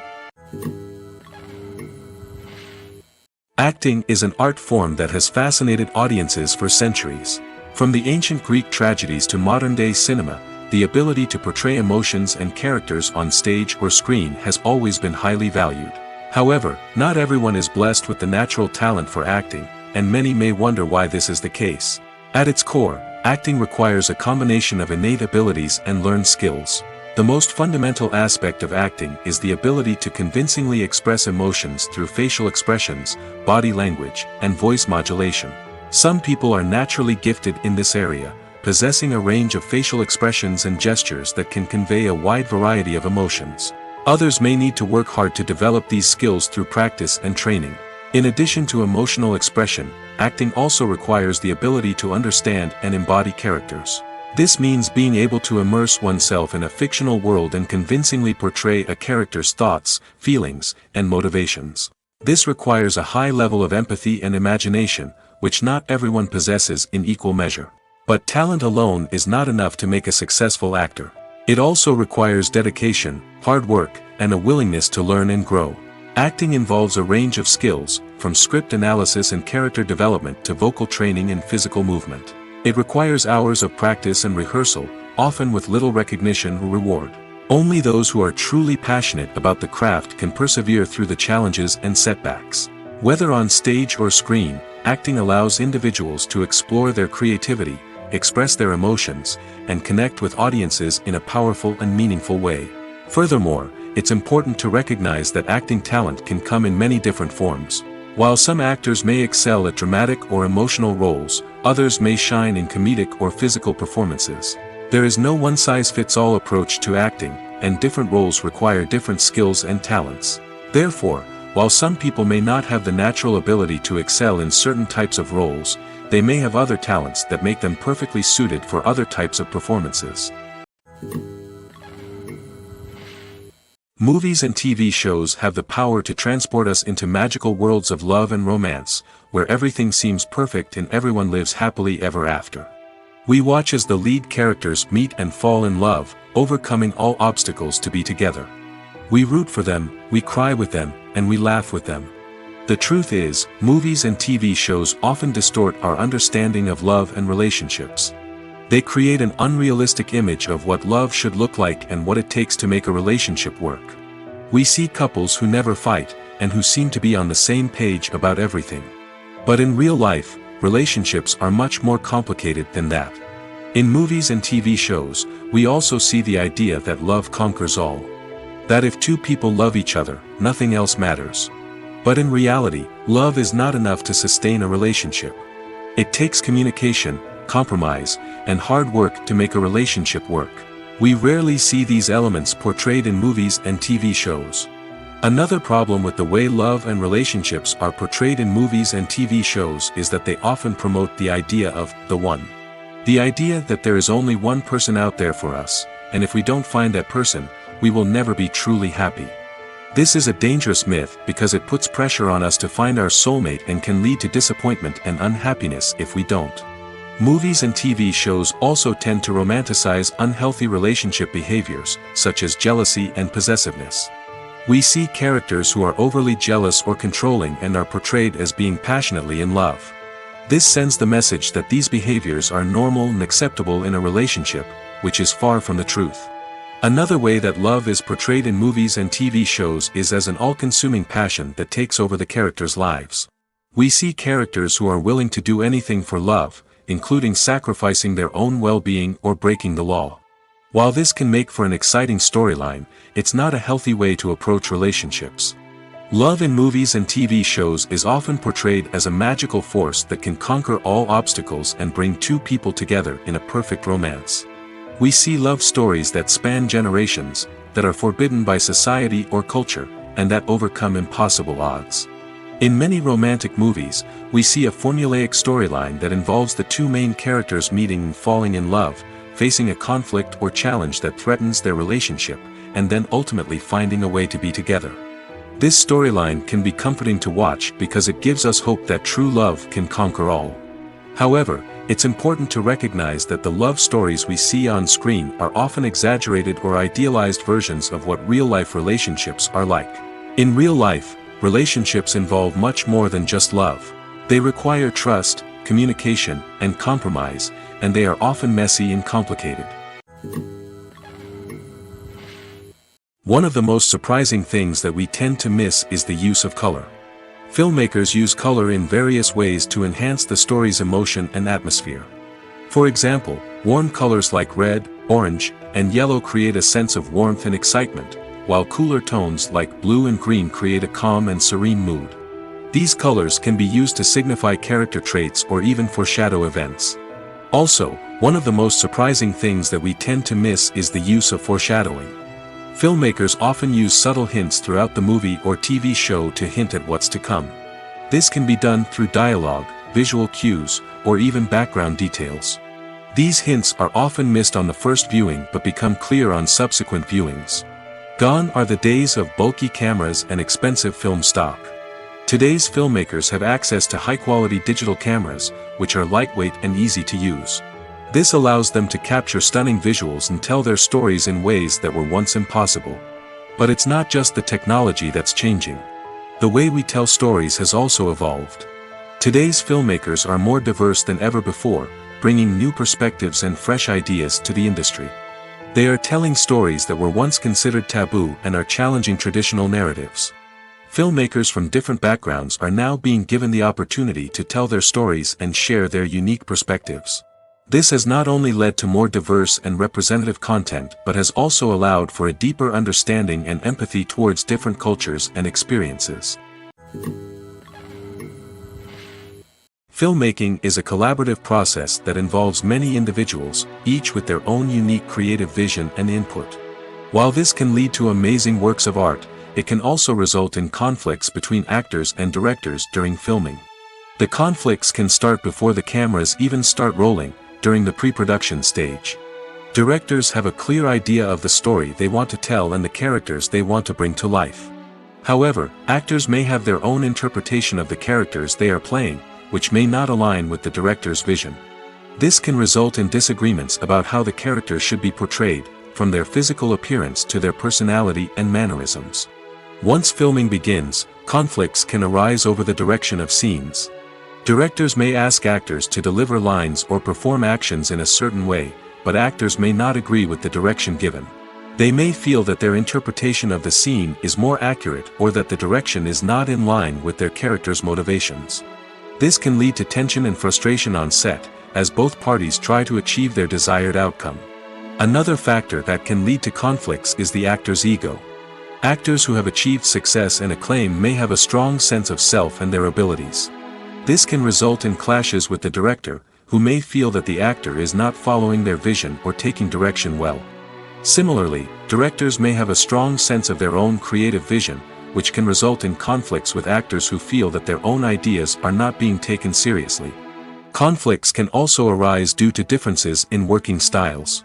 Acting is an art form that has fascinated audiences for centuries. From the ancient Greek tragedies to modern-day cinema, the ability to portray emotions and characters on stage or screen has always been highly valued. However, not everyone is blessed with the natural talent for acting, and many may wonder why this is the case. At its core, acting requires a combination of innate abilities and learned skills. The most fundamental aspect of acting is the ability to convincingly express emotions through facial expressions, body language, and voice modulation. Some people are naturally gifted in this area, possessing a range of facial expressions and gestures that can convey a wide variety of emotions. Others may need to work hard to develop these skills through practice and training. In addition to emotional expression, acting also requires the ability to understand and embody characters. This means being able to immerse oneself in a fictional world and convincingly portray a character's thoughts, feelings, and motivations. This requires a high level of empathy and imagination, which not everyone possesses in equal measure. But talent alone is not enough to make a successful actor. It also requires dedication, hard work, and a willingness to learn and grow. Acting involves a range of skills, from script analysis and character development to vocal training and physical movement. It requires hours of practice and rehearsal, often with little recognition or reward. Only those who are truly passionate about the craft can persevere through the challenges and setbacks. Whether on stage or screen, acting allows individuals to explore their creativity, express their emotions, and connect with audiences in a powerful and meaningful way. Furthermore, it's important to recognize that acting talent can come in many different forms. While some actors may excel at dramatic or emotional roles, others may shine in comedic or physical performances. There is no one-size-fits-all approach to acting, and different roles require different skills and talents. Therefore, while some people may not have the natural ability to excel in certain types of roles, they may have other talents that make them perfectly suited for other types of performances. Movies and TV shows have the power to transport us into magical worlds of love and romance, where everything seems perfect and everyone lives happily ever after. We watch as the lead characters meet and fall in love, overcoming all obstacles to be together. We root for them, we cry with them, and we laugh with them. The truth is, movies and TV shows often distort our understanding of love and relationships. They create an unrealistic image of what love should look like and what it takes to make a relationship work. We see couples who never fight, and who seem to be on the same page about everything. But in real life, relationships are much more complicated than that. In movies and TV shows, we also see the idea that love conquers all. That if two people love each other, nothing else matters. But in reality, love is not enough to sustain a relationship. It takes communication, compromise, and hard work to make a relationship work. We rarely see these elements portrayed in movies and TV shows. Another problem with the way love and relationships are portrayed in movies and TV shows is that they often promote the idea of the one. The idea that there is only one person out there for us, and if we don't find that person, we will never be truly happy. This is a dangerous myth because it puts pressure on us to find our soulmate and can lead to disappointment and unhappiness if we don't. Movies and TV shows also tend to romanticize unhealthy relationship behaviors, such as jealousy and possessiveness. We see characters who are overly jealous or controlling and are portrayed as being passionately in love. This sends the message that these behaviors are normal and acceptable in a relationship, which is far from the truth. Another way that love is portrayed in movies and TV shows is as an all-consuming passion that takes over the characters' lives. We see characters who are willing to do anything for love, including sacrificing their own well-being or breaking the law. While this can make for an exciting storyline, it's not a healthy way to approach relationships. Love in movies and TV shows is often portrayed as a magical force that can conquer all obstacles and bring two people together in a perfect romance. We see love stories that span generations, that are forbidden by society or culture, and that overcome impossible odds. In many romantic movies, we see a formulaic storyline that involves the two main characters meeting and falling in love, facing a conflict or challenge that threatens their relationship, and then ultimately finding a way to be together. This storyline can be comforting to watch because it gives us hope that true love can conquer all. However, it's important to recognize that the love stories we see on screen are often exaggerated or idealized versions of what real-life relationships are like. In real life, relationships involve much more than just love. They require trust, communication, and compromise, and they are often messy and complicated. One of the most surprising things that we tend to miss is the use of color. Filmmakers use color in various ways to enhance the story's emotion and atmosphere. For example, warm colors like red, orange, and yellow create a sense of warmth and excitement, while cooler tones like blue and green create a calm and serene mood. These colors can be used to signify character traits or even foreshadow events. Also, one of the most surprising things that we tend to miss is the use of foreshadowing. Filmmakers often use subtle hints throughout the movie or TV show to hint at what's to come. This can be done through dialogue, visual cues, or even background details. These hints are often missed on the first viewing but become clear on subsequent viewings. Gone are the days of bulky cameras and expensive film stock. Today's filmmakers have access to high-quality digital cameras, which are lightweight and easy to use. This allows them to capture stunning visuals and tell their stories in ways that were once impossible. But it's not just the technology that's changing. The way we tell stories has also evolved. Today's filmmakers are more diverse than ever before, bringing new perspectives and fresh ideas to the industry. They are telling stories that were once considered taboo and are challenging traditional narratives. Filmmakers from different backgrounds are now being given the opportunity to tell their stories and share their unique perspectives. This has not only led to more diverse and representative content but has also allowed for a deeper understanding and empathy towards different cultures and experiences. Filmmaking is a collaborative process that involves many individuals, each with their own unique creative vision and input. While this can lead to amazing works of art, it can also result in conflicts between actors and directors during filming. The conflicts can start before the cameras even start rolling, during the pre-production stage. Directors have a clear idea of the story they want to tell and the characters they want to bring to life. However, actors may have their own interpretation of the characters they are playing, which may not align with the director's vision. This can result in disagreements about how the characters should be portrayed, from their physical appearance to their personality and mannerisms. Once filming begins, conflicts can arise over the direction of scenes. Directors may ask actors to deliver lines or perform actions in a certain way, but actors may not agree with the direction given. They may feel that their interpretation of the scene is more accurate or that the direction is not in line with their character's motivations. This can lead to tension and frustration on set, as both parties try to achieve their desired outcome. Another factor that can lead to conflicts is the actor's ego. Actors who have achieved success and acclaim may have a strong sense of self and their abilities. This can result in clashes with the director, who may feel that the actor is not following their vision or taking direction well. Similarly, directors may have a strong sense of their own creative vision, which can result in conflicts with actors who feel that their own ideas are not being taken seriously. Conflicts can also arise due to differences in working styles.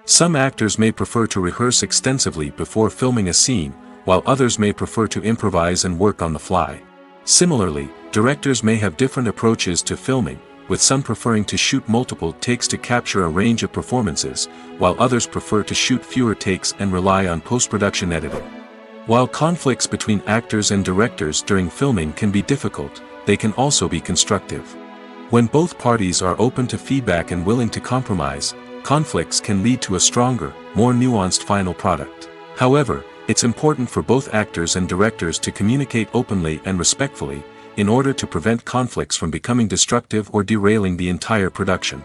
Some actors may prefer to rehearse extensively before filming a scene, while others may prefer to improvise and work on the fly. Similarly, directors may have different approaches to filming, with some preferring to shoot multiple takes to capture a range of performances, while others prefer to shoot fewer takes and rely on post-production editing. While conflicts between actors and directors during filming can be difficult, they can also be constructive. When both parties are open to feedback and willing to compromise, conflicts can lead to a stronger, more nuanced final product. However, it's important for both actors and directors to communicate openly and respectfully, in order to prevent conflicts from becoming destructive or derailing the entire production.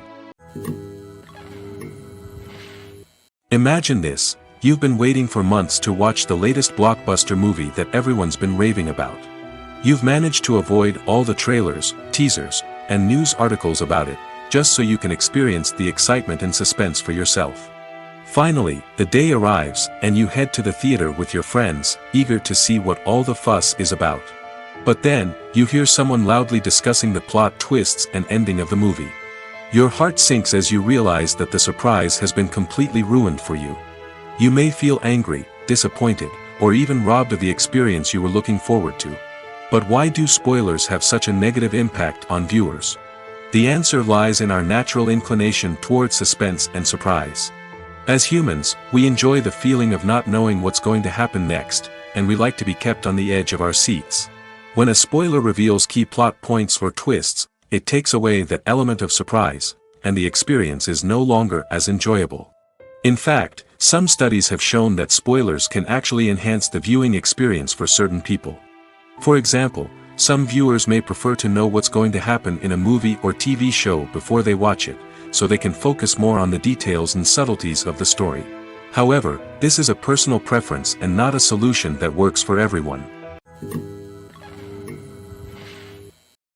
Imagine this. You've been waiting for months to watch the latest blockbuster movie that everyone's been raving about. You've managed to avoid all the trailers, teasers, and news articles about it, just so you can experience the excitement and suspense for yourself. Finally, the day arrives, and you head to the theater with your friends, eager to see what all the fuss is about. But then, you hear someone loudly discussing the plot twists and ending of the movie. Your heart sinks as you realize that the surprise has been completely ruined for you. You may feel angry, disappointed, or even robbed of the experience you were looking forward to. But why do spoilers have such a negative impact on viewers? The answer lies in our natural inclination toward suspense and surprise. As humans, we enjoy the feeling of not knowing what's going to happen next, and we like to be kept on the edge of our seats. When a spoiler reveals key plot points or twists, it takes away that element of surprise, and the experience is no longer as enjoyable. In fact, some studies have shown that spoilers can actually enhance the viewing experience for certain people. For example, some viewers may prefer to know what's going to happen in a movie or TV show before they watch it, so they can focus more on the details and subtleties of the story. However, this is a personal preference and not a solution that works for everyone.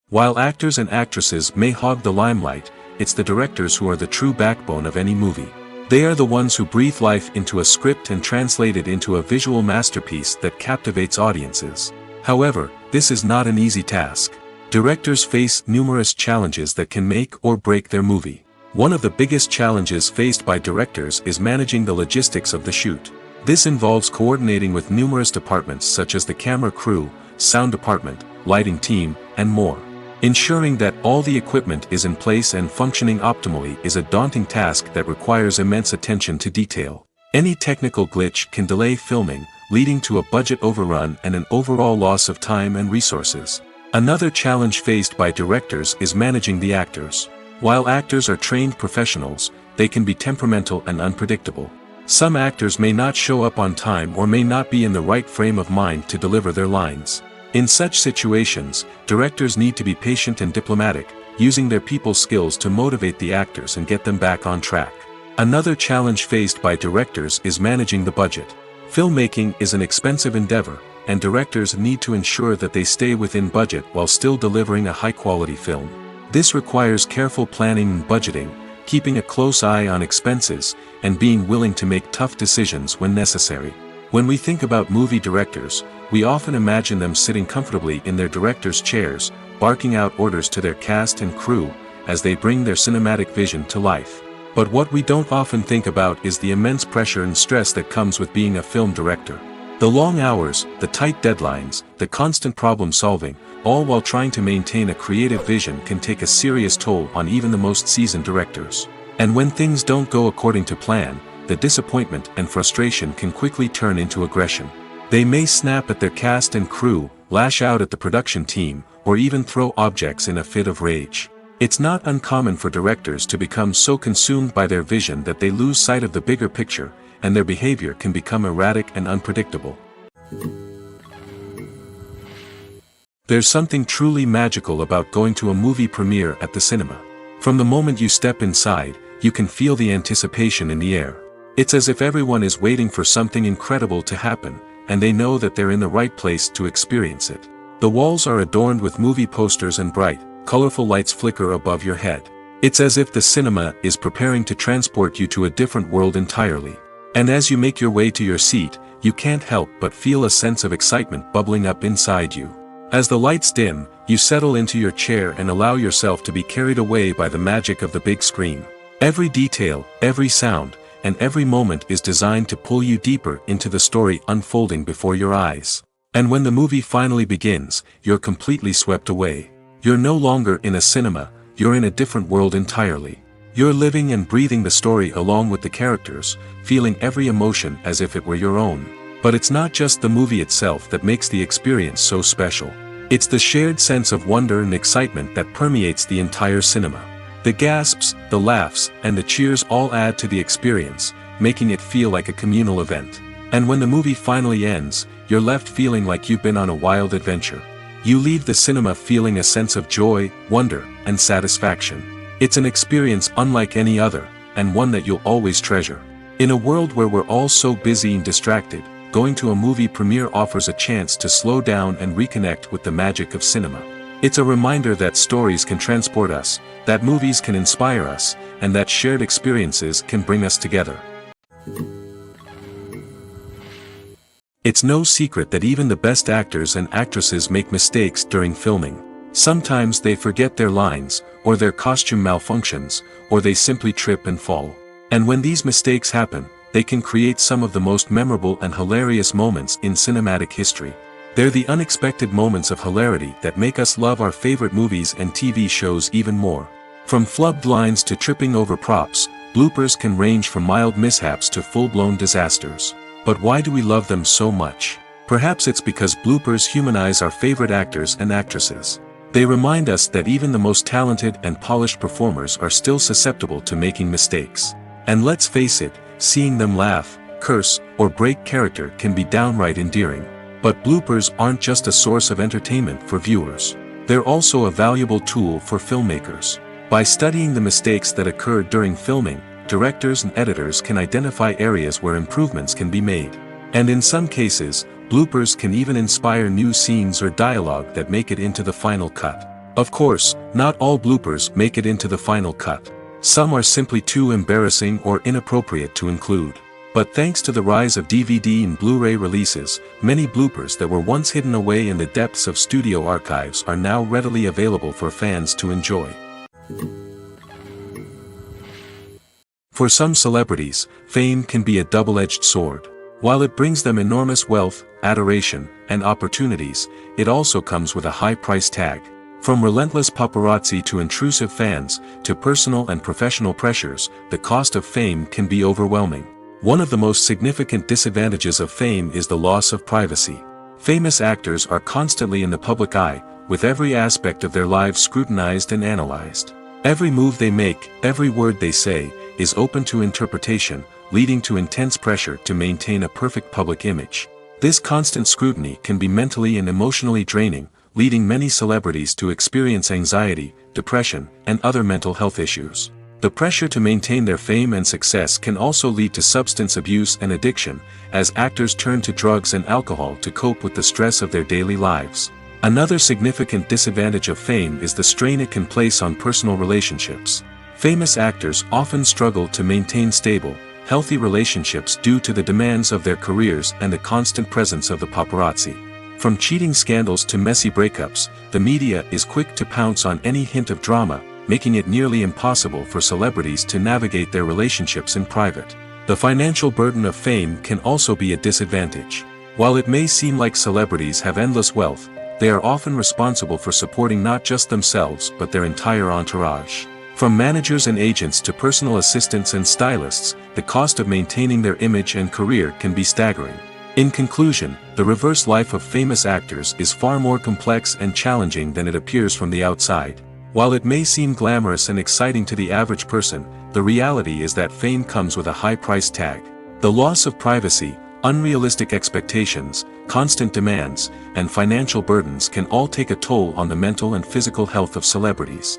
While actors and actresses may hog the limelight, it's the directors who are the true backbone of any movie. They are the ones who breathe life into a script and translate it into a visual masterpiece that captivates audiences. However, this is not an easy task. Directors face numerous challenges that can make or break their movie. One of the biggest challenges faced by directors is managing the logistics of the shoot. This involves coordinating with numerous departments such as the camera crew, sound department, lighting team, and more. Ensuring that all the equipment is in place and functioning optimally is a daunting task that requires immense attention to detail. Any technical glitch can delay filming, leading to a budget overrun and an overall loss of time and resources. Another challenge faced by directors is managing the actors. While actors are trained professionals, they can be temperamental and unpredictable. Some actors may not show up on time or may not be in the right frame of mind to deliver their lines. In such situations, directors need to be patient and diplomatic, using their people skills to motivate the actors and get them back on track. Another challenge faced by directors is managing the budget. Filmmaking is an expensive endeavor, and directors need to ensure that they stay within budget while still delivering a high-quality film. This requires careful planning and budgeting, keeping a close eye on expenses, and being willing to make tough decisions when necessary. When we think about movie directors, we often imagine them sitting comfortably in their director's chairs, barking out orders to their cast and crew, as they bring their cinematic vision to life. But what we don't often think about is the immense pressure and stress that comes with being a film director. The long hours, the tight deadlines, the constant problem solving, all while trying to maintain a creative vision can take a serious toll on even the most seasoned directors. And when things don't go according to plan, the disappointment and frustration can quickly turn into aggression. They may snap at their cast and crew, lash out at the production team, or even throw objects in a fit of rage. It's not uncommon for directors to become so consumed by their vision that they lose sight of the bigger picture, and their behavior can become erratic and unpredictable. There's something truly magical about going to a movie premiere at the cinema. From the moment you step inside, you can feel the anticipation in the air. It's as if everyone is waiting for something incredible to happen, and they know that they're in the right place to experience it. The walls are adorned with movie posters and bright, colorful lights flicker above your head. It's as if the cinema is preparing to transport you to a different world entirely. And as you make your way to your seat, you can't help but feel a sense of excitement bubbling up inside you. As the lights dim, you settle into your chair and allow yourself to be carried away by the magic of the big screen. Every detail, every sound, and every moment is designed to pull you deeper into the story unfolding before your eyes. And when the movie finally begins, you're completely swept away. You're no longer in a cinema, you're in a different world entirely. You're living and breathing the story along with the characters, feeling every emotion as if it were your own. But it's not just the movie itself that makes the experience so special. It's the shared sense of wonder and excitement that permeates the entire cinema. The gasps, the laughs, and the cheers all add to the experience, making it feel like a communal event. And when the movie finally ends, you're left feeling like you've been on a wild adventure. You leave the cinema feeling a sense of joy, wonder, and satisfaction. It's an experience unlike any other, and one that you'll always treasure. In a world where we're all so busy and distracted, going to a movie premiere offers a chance to slow down and reconnect with the magic of cinema. It's a reminder that stories can transport us, that movies can inspire us, and that shared experiences can bring us together. It's no secret that even the best actors and actresses make mistakes during filming. Sometimes they forget their lines, or their costume malfunctions, or they simply trip and fall. And when these mistakes happen, they can create some of the most memorable and hilarious moments in cinematic history. They're the unexpected moments of hilarity that make us love our favorite movies and TV shows even more. From flubbed lines to tripping over props, bloopers can range from mild mishaps to full-blown disasters. But why do we love them so much? Perhaps it's because bloopers humanize our favorite actors and actresses. They remind us that even the most talented and polished performers are still susceptible to making mistakes. And let's face it, seeing them laugh, curse, or break character can be downright endearing. But bloopers aren't just a source of entertainment for viewers. They're also a valuable tool for filmmakers. By studying the mistakes that occurred during filming, directors and editors can identify areas where improvements can be made. And in some cases, bloopers can even inspire new scenes or dialogue that make it into the final cut. Of course, not all bloopers make it into the final cut. Some are simply too embarrassing or inappropriate to include. But thanks to the rise of DVD and Blu-ray releases, many bloopers that were once hidden away in the depths of studio archives are now readily available for fans to enjoy. For some celebrities, fame can be a double-edged sword. While it brings them enormous wealth, adoration, and opportunities, it also comes with a high price tag. From relentless paparazzi to intrusive fans, to personal and professional pressures, the cost of fame can be overwhelming. One of the most significant disadvantages of fame is the loss of privacy. Famous actors are constantly in the public eye, with every aspect of their lives scrutinized and analyzed. Every move they make, every word they say, is open to interpretation, leading to intense pressure to maintain a perfect public image. This constant scrutiny can be mentally and emotionally draining, leading many celebrities to experience anxiety, depression, and other mental health issues. The pressure to maintain their fame and success can also lead to substance abuse and addiction, as actors turn to drugs and alcohol to cope with the stress of their daily lives. Another significant disadvantage of fame is the strain it can place on personal relationships. Famous actors often struggle to maintain stable, healthy relationships due to the demands of their careers and the constant presence of the paparazzi. From cheating scandals to messy breakups, the media is quick to pounce on any hint of drama, making it nearly impossible for celebrities to navigate their relationships in private. The financial burden of fame can also be a disadvantage. While it may seem like celebrities have endless wealth, they are often responsible for supporting not just themselves but their entire entourage. From managers and agents to personal assistants and stylists, the cost of maintaining their image and career can be staggering. In conclusion, the reverse life of famous actors is far more complex and challenging than it appears from the outside. While it may seem glamorous and exciting to the average person, the reality is that fame comes with a high price tag. The loss of privacy, unrealistic expectations, constant demands, and financial burdens can all take a toll on the mental and physical health of celebrities.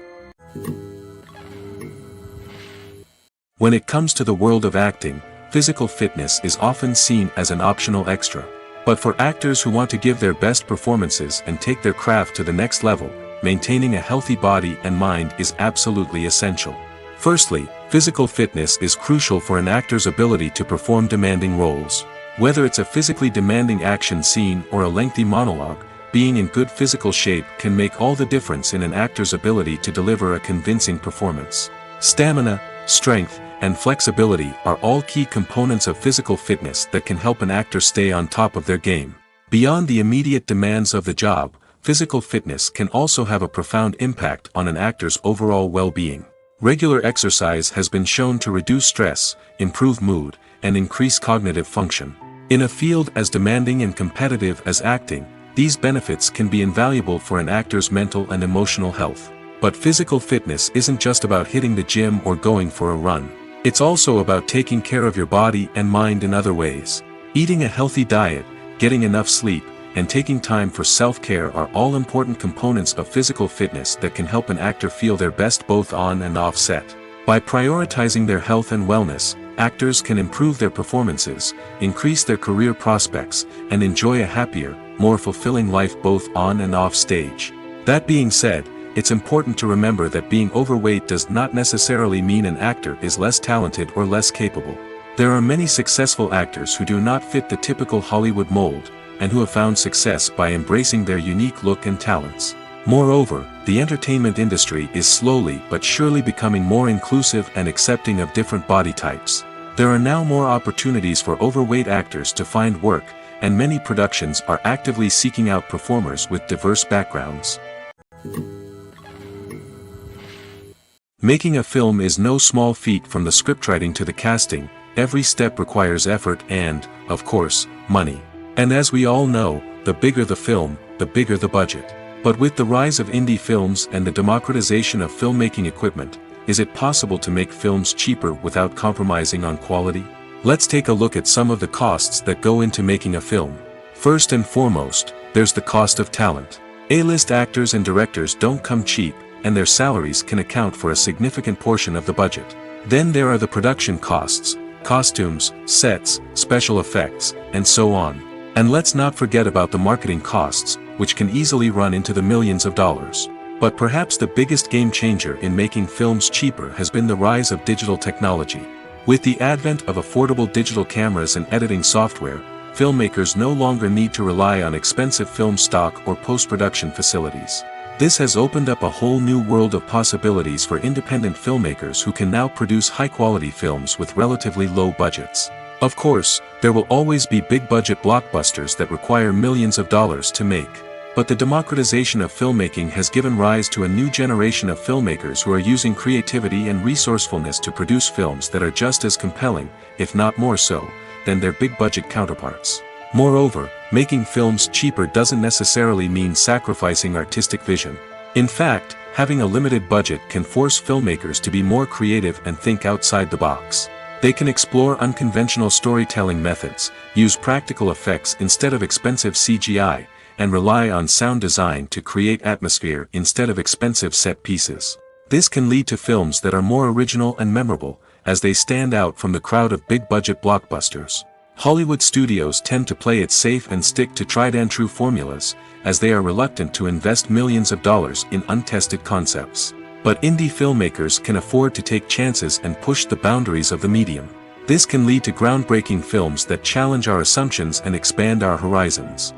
When it comes to the world of acting, physical fitness is often seen as an optional extra. But for actors who want to give their best performances and take their craft to the next level, maintaining a healthy body and mind is absolutely essential. Firstly, physical fitness is crucial for an actor's ability to perform demanding roles. Whether it's a physically demanding action scene or a lengthy monologue, being in good physical shape can make all the difference in an actor's ability to deliver a convincing performance. Stamina, strength, and flexibility are all key components of physical fitness that can help an actor stay on top of their game. Beyond the immediate demands of the job, physical fitness can also have a profound impact on an actor's overall well-being. Regular exercise has been shown to reduce stress, improve mood, and increase cognitive function. In a field as demanding and competitive as acting, these benefits can be invaluable for an actor's mental and emotional health. But physical fitness isn't just about hitting the gym or going for a run. It's also about taking care of your body and mind in other ways. Eating a healthy diet, getting enough sleep, and taking time for self-care are all important components of physical fitness that can help an actor feel their best both on and off set. By prioritizing their health and wellness, actors can improve their performances, increase their career prospects, and enjoy a happier, more fulfilling life both on and off stage. That being said, it's important to remember that being overweight does not necessarily mean an actor is less talented or less capable. There are many successful actors who do not fit the typical Hollywood mold, and who have found success by embracing their unique look and talents. Moreover, the entertainment industry is slowly but surely becoming more inclusive and accepting of different body types. There are now more opportunities for overweight actors to find work, and many productions are actively seeking out performers with diverse backgrounds. Making a film is no small feat. From the scriptwriting to the casting, every step requires effort and, of course, money. And as we all know, the bigger the film, the bigger the budget. But with the rise of indie films and the democratization of filmmaking equipment, is it possible to make films cheaper without compromising on quality? Let's take a look at some of the costs that go into making a film. First and foremost, there's the cost of talent. A-list actors and directors don't come cheap, and their salaries can account for a significant portion of the budget. Then there are the production costs, costumes, sets, special effects, and so on. And let's not forget about the marketing costs, which can easily run into the millions of dollars. But perhaps the biggest game changer in making films cheaper has been the rise of digital technology. With the advent of affordable digital cameras and editing software, filmmakers no longer need to rely on expensive film stock or post-production facilities. This has opened up a whole new world of possibilities for independent filmmakers who can now produce high-quality films with relatively low budgets. Of course, there will always be big-budget blockbusters that require millions of dollars to make. But the democratization of filmmaking has given rise to a new generation of filmmakers who are using creativity and resourcefulness to produce films that are just as compelling, if not more so, than their big-budget counterparts. Moreover, making films cheaper doesn't necessarily mean sacrificing artistic vision. In fact, having a limited budget can force filmmakers to be more creative and think outside the box. They can explore unconventional storytelling methods, use practical effects instead of expensive CGI, and rely on sound design to create atmosphere instead of expensive set pieces. This can lead to films that are more original and memorable, as they stand out from the crowd of big-budget blockbusters. Hollywood studios tend to play it safe and stick to tried-and-true formulas, as they are reluctant to invest millions of dollars in untested concepts. But indie filmmakers can afford to take chances and push the boundaries of the medium. This can lead to groundbreaking films that challenge our assumptions and expand our horizons.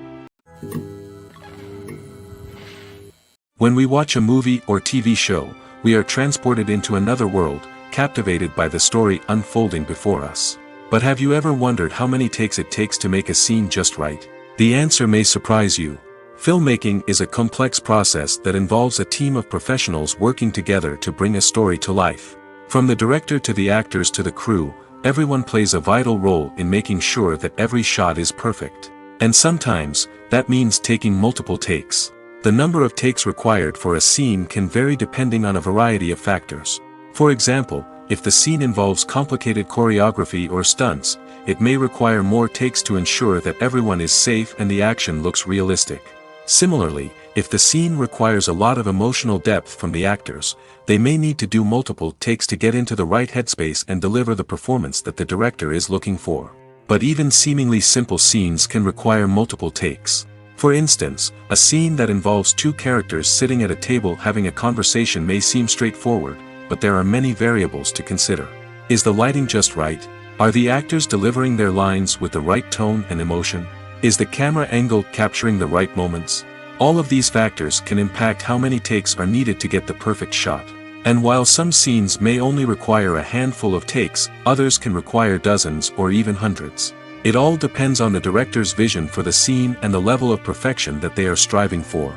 When we watch a movie or TV show, we are transported into another world, captivated by the story unfolding before us. But have you ever wondered how many takes it takes to make a scene just right? The answer may surprise you. Filmmaking is a complex process that involves a team of professionals working together to bring a story to life. From the director to the actors to the crew, everyone plays a vital role in making sure that every shot is perfect. And sometimes, that means taking multiple takes. The number of takes required for a scene can vary depending on a variety of factors. For example, if the scene involves complicated choreography or stunts, it may require more takes to ensure that everyone is safe and the action looks realistic. Similarly, if the scene requires a lot of emotional depth from the actors, they may need to do multiple takes to get into the right headspace and deliver the performance that the director is looking for. But even seemingly simple scenes can require multiple takes. For instance, a scene that involves two characters sitting at a table having a conversation may seem straightforward, but there are many variables to consider. Is the lighting just right? Are the actors delivering their lines with the right tone and emotion? Is the camera angle capturing the right moments? All of these factors can impact how many takes are needed to get the perfect shot. And while some scenes may only require a handful of takes, others can require dozens or even hundreds. It all depends on the director's vision for the scene and the level of perfection that they are striving for.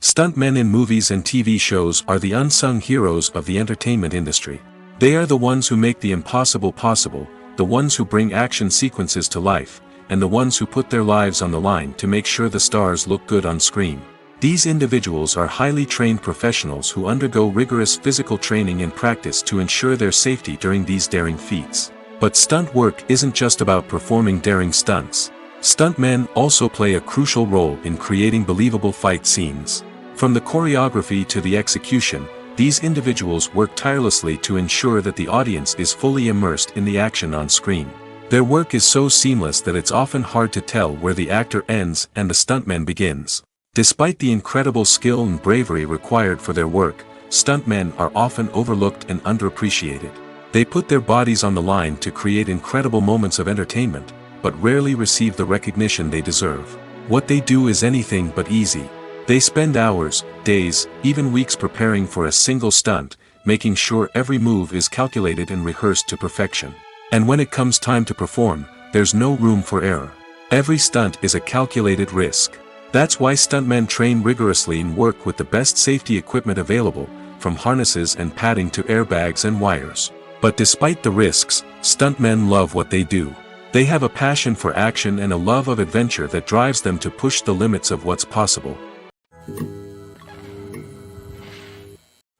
Stuntmen in movies and TV shows are the unsung heroes of the entertainment industry. They are the ones who make the impossible possible, the ones who bring action sequences to life, and the ones who put their lives on the line to make sure the stars look good on screen. These individuals are highly trained professionals who undergo rigorous physical training and practice to ensure their safety during these daring feats. But stunt work isn't just about performing daring stunts. Stuntmen also play a crucial role in creating believable fight scenes. From the choreography to the execution, these individuals work tirelessly to ensure that the audience is fully immersed in the action on screen. Their work is so seamless that it's often hard to tell where the actor ends and the stuntman begins. Despite the incredible skill and bravery required for their work, stuntmen are often overlooked and underappreciated. They put their bodies on the line to create incredible moments of entertainment, but rarely receive the recognition they deserve. What they do is anything but easy. They spend hours, days, even weeks preparing for a single stunt, making sure every move is calculated and rehearsed to perfection. And when it comes time to perform, there's no room for error. Every stunt is a calculated risk. That's why stuntmen train rigorously and work with the best safety equipment available, from harnesses and padding to airbags and wires. But despite the risks, stuntmen love what they do. They have a passion for action and a love of adventure that drives them to push the limits of what's possible.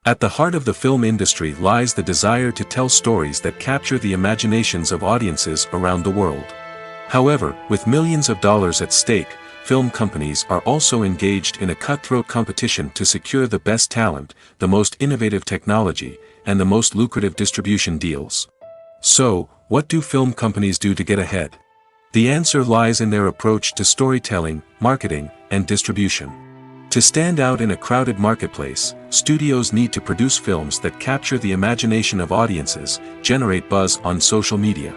At the heart of the film industry lies the desire to tell stories that capture the imaginations of audiences around the world. However, with millions of dollars at stake, film companies are also engaged in a cutthroat competition to secure the best talent, the most innovative technology, and the most lucrative distribution deals. So, what do film companies do to get ahead? The answer lies in their approach to storytelling, marketing, and distribution. To stand out in a crowded marketplace, studios need to produce films that capture the imagination of audiences, generate buzz on social media.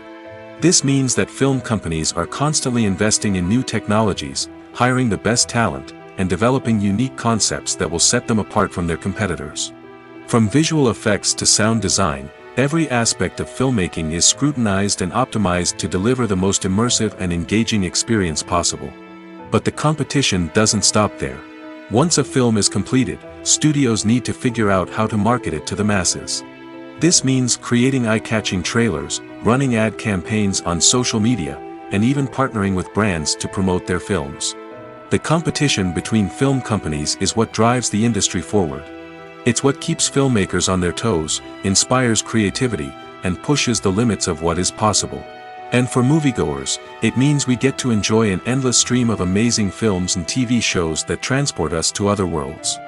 This means that film companies are constantly investing in new technologies, hiring the best talent, and developing unique concepts that will set them apart from their competitors. From visual effects to sound design, Every aspect of filmmaking is scrutinized and optimized to deliver the most immersive and engaging experience possible. But the competition doesn't stop there. Once a film is completed, studios need to figure out how to market it to the masses. This means creating eye-catching trailers, running ad campaigns on social media, and even partnering with brands to promote their films. The competition between film companies is what drives the industry forward. It's what keeps filmmakers on their toes, inspires creativity, and pushes the limits of what is possible. And for moviegoers, it means we get to enjoy an endless stream of amazing films and TV shows that transport us to other worlds.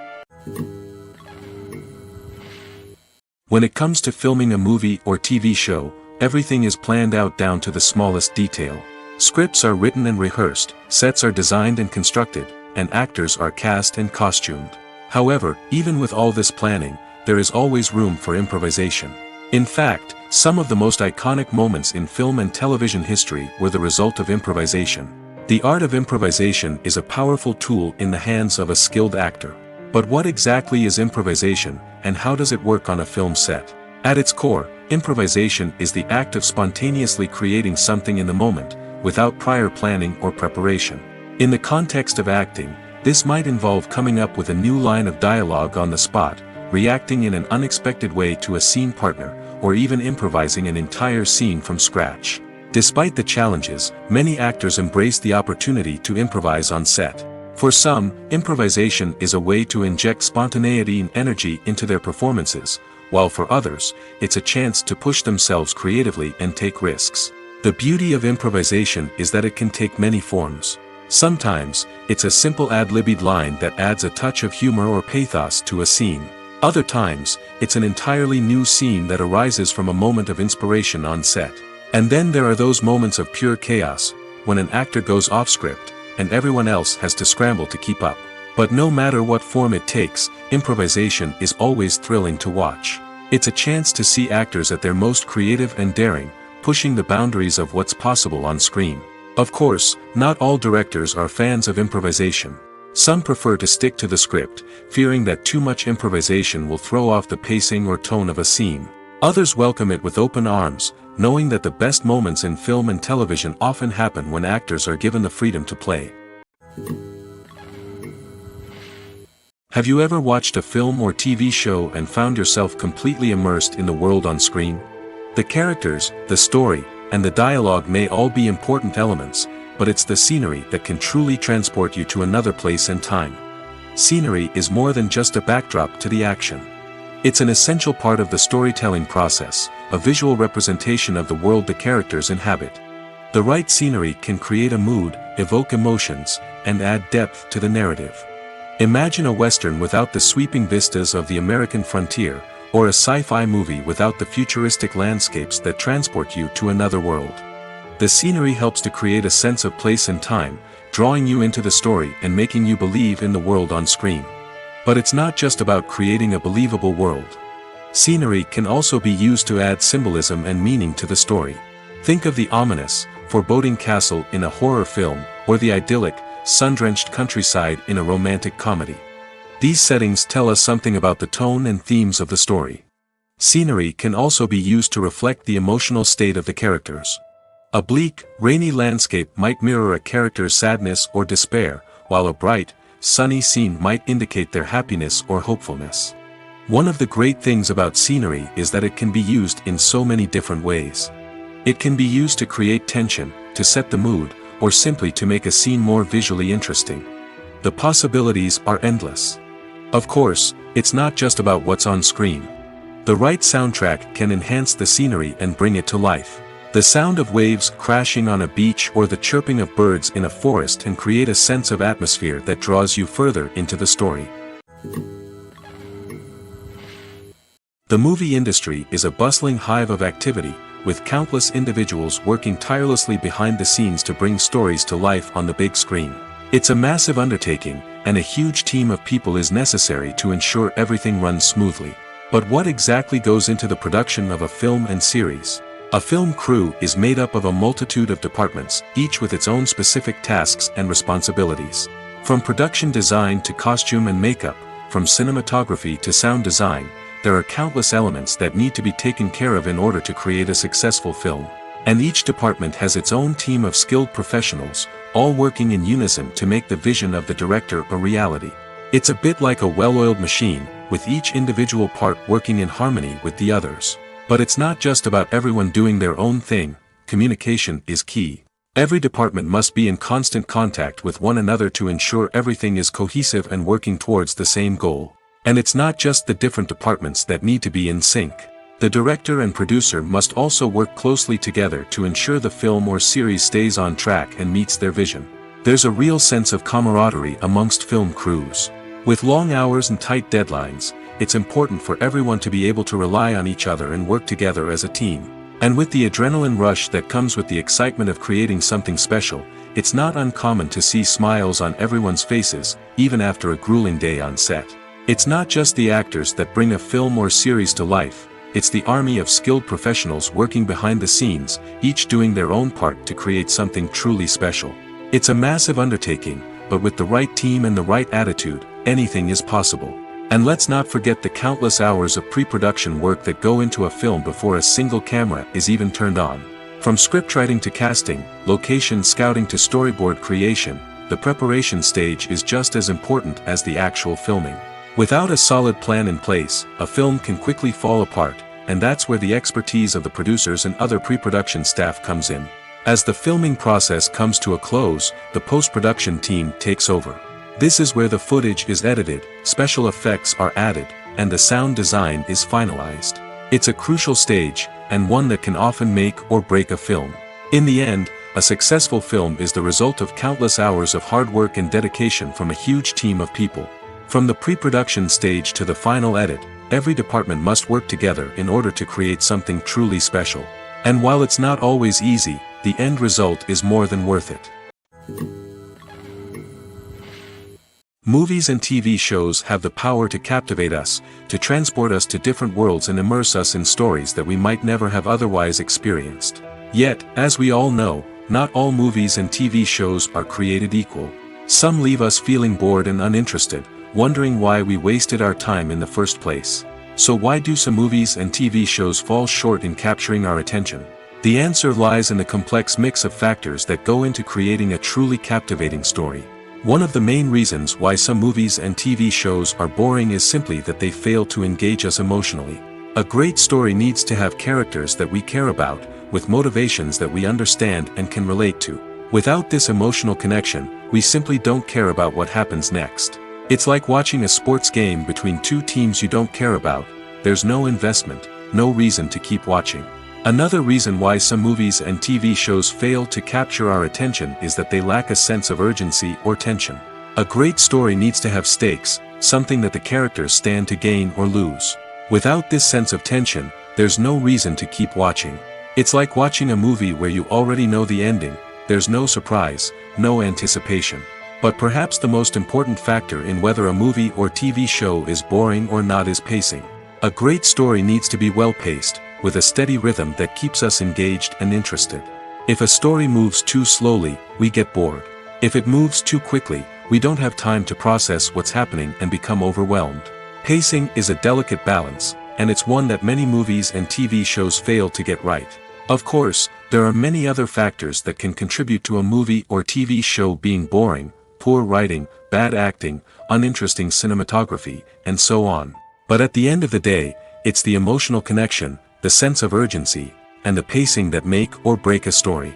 When it comes to filming a movie or TV show, everything is planned out down to the smallest detail. Scripts are written and rehearsed, sets are designed and constructed, and actors are cast and costumed. However, even with all this planning, there is always room for improvisation. In fact, some of the most iconic moments in film and television history were the result of improvisation. The art of improvisation is a powerful tool in the hands of a skilled actor. But what exactly is improvisation, and how does it work on a film set? At its core, improvisation is the act of spontaneously creating something in the moment, without prior planning or preparation. In the context of acting, this might involve coming up with a new line of dialogue on the spot, reacting in an unexpected way to a scene partner, or even improvising an entire scene from scratch. Despite the challenges, many actors embrace the opportunity to improvise on set. For some, improvisation is a way to inject spontaneity and energy into their performances, while for others, it's a chance to push themselves creatively and take risks. The beauty of improvisation is that it can take many forms. Sometimes, it's a simple ad-libbed line that adds a touch of humor or pathos to a scene. Other times, it's an entirely new scene that arises from a moment of inspiration on set. And then there are those moments of pure chaos, when an actor goes off script, and everyone else has to scramble to keep up. But no matter what form it takes, improvisation is always thrilling to watch. It's a chance to see actors at their most creative and daring, pushing the boundaries of what's possible on screen. Of course, not all directors are fans of improvisation. Some prefer to stick to the script, fearing that too much improvisation will throw off the pacing or tone of a scene. Others welcome it with open arms, knowing that the best moments in film and television often happen when actors are given the freedom to play. Have you ever watched a film or TV show and found yourself completely immersed in the world on screen? The characters, the story, and the dialogue may all be important elements, but it's the scenery that can truly transport you to another place and time. Scenery is more than just a backdrop to the action. It's an essential part of the storytelling process, a visual representation of the world the characters inhabit. The right scenery can create a mood, evoke emotions, and add depth to the narrative. Imagine a Western without the sweeping vistas of the American frontier, or a sci-fi movie without the futuristic landscapes that transport you to another world. The scenery helps to create a sense of place and time, drawing you into the story and making you believe in the world on screen. But it's not just about creating a believable world. Scenery can also be used to add symbolism and meaning to the story. Think of the ominous, foreboding castle in a horror film, or the idyllic, sun-drenched countryside in a romantic comedy. These settings tell us something about the tone and themes of the story. Scenery can also be used to reflect the emotional state of the characters. A bleak, rainy landscape might mirror a character's sadness or despair, while a bright, sunny scene might indicate their happiness or hopefulness. One of the great things about scenery is that it can be used in so many different ways. It can be used to create tension, to set the mood, or simply to make a scene more visually interesting. The possibilities are endless. Of course, it's not just about what's on screen. The right soundtrack can enhance the scenery and bring it to life. The sound of waves crashing on a beach or the chirping of birds in a forest can create a sense of atmosphere that draws you further into the story. The movie industry is a bustling hive of activity, with countless individuals working tirelessly behind the scenes to bring stories to life on the big screen. It's a massive undertaking, and a huge team of people is necessary to ensure everything runs smoothly. But what exactly goes into the production of a film and series? A film crew is made up of a multitude of departments, each with its own specific tasks and responsibilities. From production design to costume and makeup, from cinematography to sound design, there are countless elements that need to be taken care of in order to create a successful film. And each department has its own team of skilled professionals, all working in unison to make the vision of the director a reality. It's a bit like a well-oiled machine, with each individual part working in harmony with the others. But it's not just about everyone doing their own thing. Communication is key. Every department must be in constant contact with one another to ensure everything is cohesive and working towards the same goal. And it's not just the different departments that need to be in sync. The director and producer must also work closely together to ensure the film or series stays on track and meets their vision. There's a real sense of camaraderie amongst film crews. With long hours and tight deadlines, it's important for everyone to be able to rely on each other and work together as a team. And with the adrenaline rush that comes with the excitement of creating something special, it's not uncommon to see smiles on everyone's faces, even after a grueling day on set. It's not just the actors that bring a film or series to life, it's the army of skilled professionals working behind the scenes, each doing their own part to create something truly special. It's a massive undertaking, but with the right team and the right attitude, anything is possible. And let's not forget the countless hours of pre-production work that go into a film before a single camera is even turned on. From scriptwriting to casting, location scouting to storyboard creation, the preparation stage is just as important as the actual filming. Without a solid plan in place, a film can quickly fall apart, and that's where the expertise of the producers and other pre-production staff comes in. As the filming process comes to a close, the post-production team takes over. This is where the footage is edited, special effects are added, and the sound design is finalized. It's a crucial stage, and one that can often make or break a film. In the end, a successful film is the result of countless hours of hard work and dedication from a huge team of people. From the pre-production stage to the final edit, every department must work together in order to create something truly special. And while it's not always easy, the end result is more than worth it. Movies and TV shows have the power to captivate us, to transport us to different worlds and immerse us in stories that we might never have otherwise experienced. Yet, as we all know, not all movies and TV shows are created equal. Some leave us feeling bored and uninterested, wondering why we wasted our time in the first place. So why do some movies and TV shows fall short in capturing our attention? The answer lies in the complex mix of factors that go into creating a truly captivating story. One of the main reasons why some movies and TV shows are boring is simply that they fail to engage us emotionally. A great story needs to have characters that we care about, with motivations that we understand and can relate to. Without this emotional connection, we simply don't care about what happens next. It's like watching a sports game between two teams you don't care about. There's no investment, no reason to keep watching. Another reason why some movies and TV shows fail to capture our attention is that they lack a sense of urgency or tension. A great story needs to have stakes, something that the characters stand to gain or lose. Without this sense of tension, there's no reason to keep watching. It's like watching a movie where you already know the ending, there's no surprise, no anticipation. But perhaps the most important factor in whether a movie or TV show is boring or not is pacing. A great story needs to be well-paced, with a steady rhythm that keeps us engaged and interested. If a story moves too slowly, we get bored. If it moves too quickly, we don't have time to process what's happening and become overwhelmed. Pacing is a delicate balance, and it's one that many movies and TV shows fail to get right. Of course, there are many other factors that can contribute to a movie or TV show being boring: poor writing, bad acting, uninteresting cinematography, and so on. But at the end of the day, it's the emotional connection, the sense of urgency, and the pacing that make or break a story.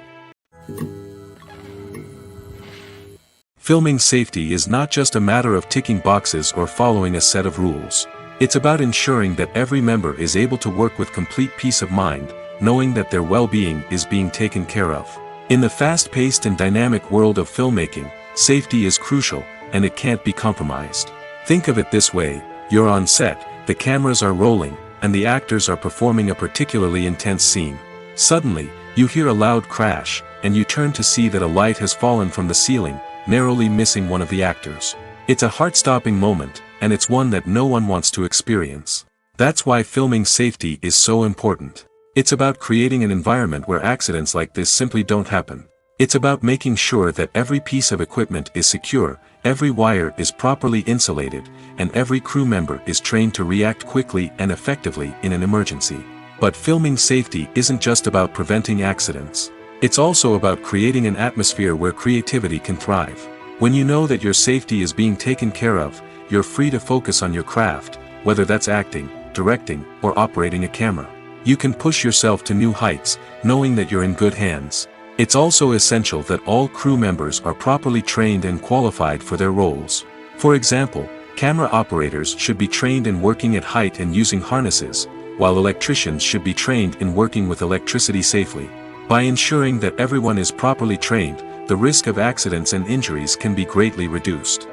Filming safety is not just a matter of ticking boxes or following a set of rules. It's about ensuring that every member is able to work with complete peace of mind, knowing that their well-being is being taken care of. In the fast-paced and dynamic world of filmmaking, safety is crucial, and it can't be compromised. Think of it this way: you're on set, the cameras are rolling, and the actors are performing a particularly intense scene. Suddenly, you hear a loud crash, and you turn to see that a light has fallen from the ceiling, narrowly missing one of the actors. It's a heart-stopping moment, and it's one that no one wants to experience. That's why filming safety is so important. It's about creating an environment where accidents like this simply don't happen. It's about making sure that every piece of equipment is secure, Every wire is properly insulated, and every crew member is trained to react quickly and effectively in an emergency. But filming safety isn't just about preventing accidents. It's also about creating an atmosphere where creativity can thrive. When you know that your safety is being taken care of, you're free to focus on your craft, whether that's acting, directing, or operating a camera. You can push yourself to new heights, knowing that you're in good hands. It's also essential that all crew members are properly trained and qualified for their roles. For example, camera operators should be trained in working at height and using harnesses, while electricians should be trained in working with electricity safely. By ensuring that everyone is properly trained, the risk of accidents and injuries can be greatly reduced.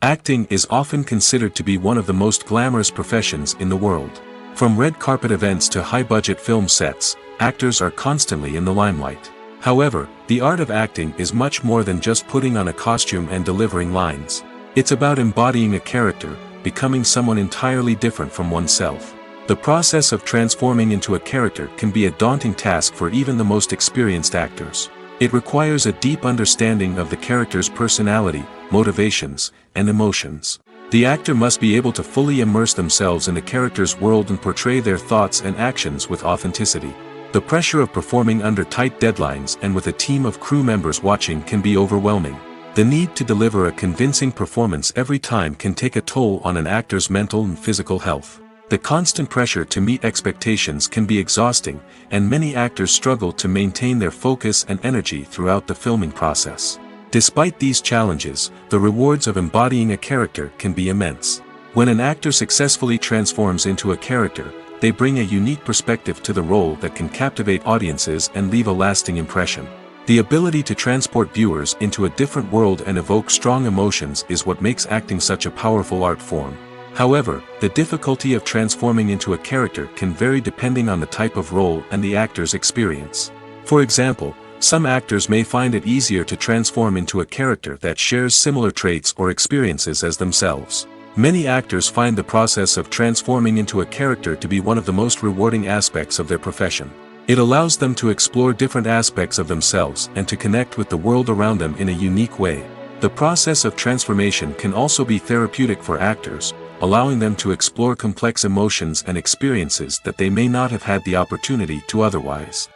Acting is often considered to be one of the most glamorous professions in the world. From red carpet events to high-budget film sets, actors are constantly in the limelight. However, the art of acting is much more than just putting on a costume and delivering lines. It's about embodying a character, becoming someone entirely different from oneself. The process of transforming into a character can be a daunting task for even the most experienced actors. It requires a deep understanding of the character's personality, motivations, and emotions. The actor must be able to fully immerse themselves in the character's world and portray their thoughts and actions with authenticity. The pressure of performing under tight deadlines and with a team of crew members watching can be overwhelming. The need to deliver a convincing performance every time can take a toll on an actor's mental and physical health. The constant pressure to meet expectations can be exhausting, and many actors struggle to maintain their focus and energy throughout the filming process. Despite these challenges, the rewards of embodying a character can be immense. When an actor successfully transforms into a character, they bring a unique perspective to the role that can captivate audiences and leave a lasting impression. The ability to transport viewers into a different world and evoke strong emotions is what makes acting such a powerful art form. However, the difficulty of transforming into a character can vary depending on the type of role and the actor's experience. For example, some actors may find it easier to transform into a character that shares similar traits or experiences as themselves. Many actors find the process of transforming into a character to be one of the most rewarding aspects of their profession. It allows them to explore different aspects of themselves and to connect with the world around them in a unique way. The process of transformation can also be therapeutic for actors, allowing them to explore complex emotions and experiences that they may not have had the opportunity to otherwise.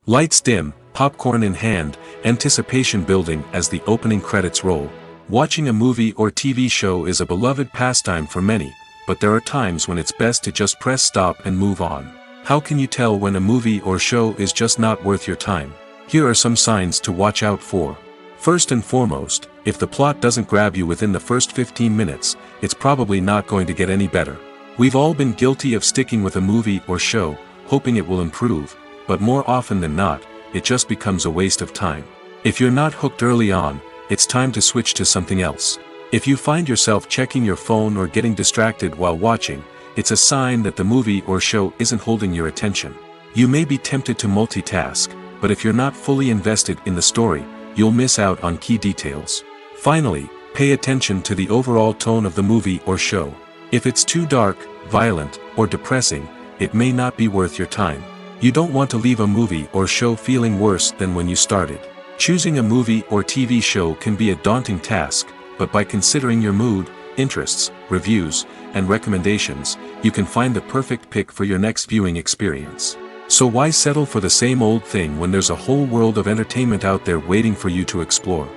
Lights dim, popcorn in hand, anticipation building as the opening credits roll. Watching a movie or TV show is a beloved pastime for many, but there are times when it's best to just press stop and move on. How can you tell when a movie or show is just not worth your time? Here are some signs to watch out for. First and foremost, if the plot doesn't grab you within the first 15 minutes, it's probably not going to get any better. We've all been guilty of sticking with a movie or show, hoping it will improve, but more often than not, it just becomes a waste of time. If you're not hooked early on, it's time to switch to something else. If you find yourself checking your phone or getting distracted while watching, it's a sign that the movie or show isn't holding your attention. You may be tempted to multitask, but if you're not fully invested in the story, you'll miss out on key details. Finally, pay attention to the overall tone of the movie or show. If it's too dark, violent, or depressing, it may not be worth your time. You don't want to leave a movie or show feeling worse than when you started. Choosing a movie or TV show can be a daunting task, but by considering your mood, interests, reviews, and recommendations, you can find the perfect pick for your next viewing experience. So why settle for the same old thing when there's a whole world of entertainment out there waiting for you to explore?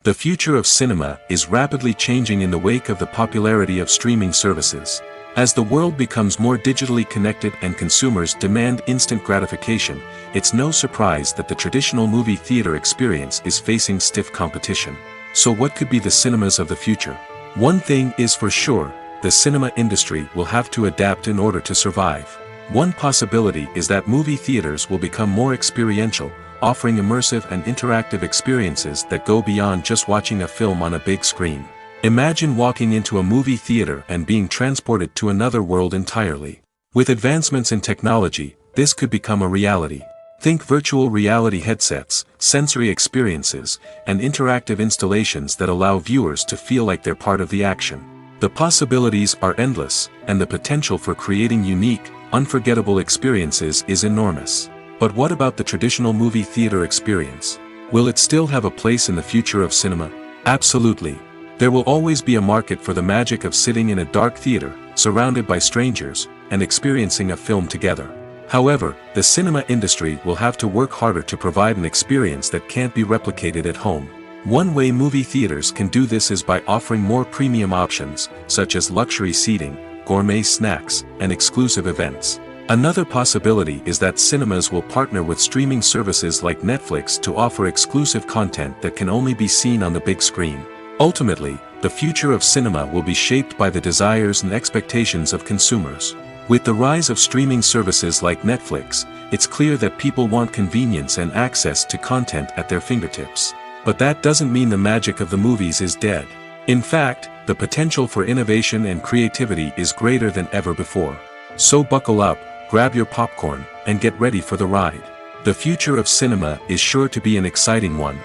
The future of cinema is rapidly changing in the wake of the popularity of streaming services. As the world becomes more digitally connected and consumers demand instant gratification, it's no surprise that the traditional movie theater experience is facing stiff competition. So what could be the cinemas of the future? One thing is for sure, the cinema industry will have to adapt in order to survive. One possibility is that movie theaters will become more experiential, offering immersive and interactive experiences that go beyond just watching a film on a big screen. Imagine walking into a movie theater and being transported to another world entirely. With advancements in technology, this could become a reality. Think virtual reality headsets, sensory experiences, and interactive installations that allow viewers to feel like they're part of the action. The possibilities are endless, and the potential for creating unique, unforgettable experiences is enormous. But what about the traditional movie theater experience? Will it still have a place in the future of cinema? Absolutely. There will always be a market for the magic of sitting in a dark theater, surrounded by strangers, and experiencing a film together. However, the cinema industry will have to work harder to provide an experience that can't be replicated at home. One way movie theaters can do this is by offering more premium options, such as luxury seating, gourmet snacks, and exclusive events. Another possibility is that cinemas will partner with streaming services like Netflix to offer exclusive content that can only be seen on the big screen. Ultimately, the future of cinema will be shaped by the desires and expectations of consumers. With the rise of streaming services like Netflix, it's clear that people want convenience and access to content at their fingertips. But that doesn't mean the magic of the movies is dead. In fact, the potential for innovation and creativity is greater than ever before. So buckle up, grab your popcorn, and get ready for the ride. The future of cinema is sure to be an exciting one.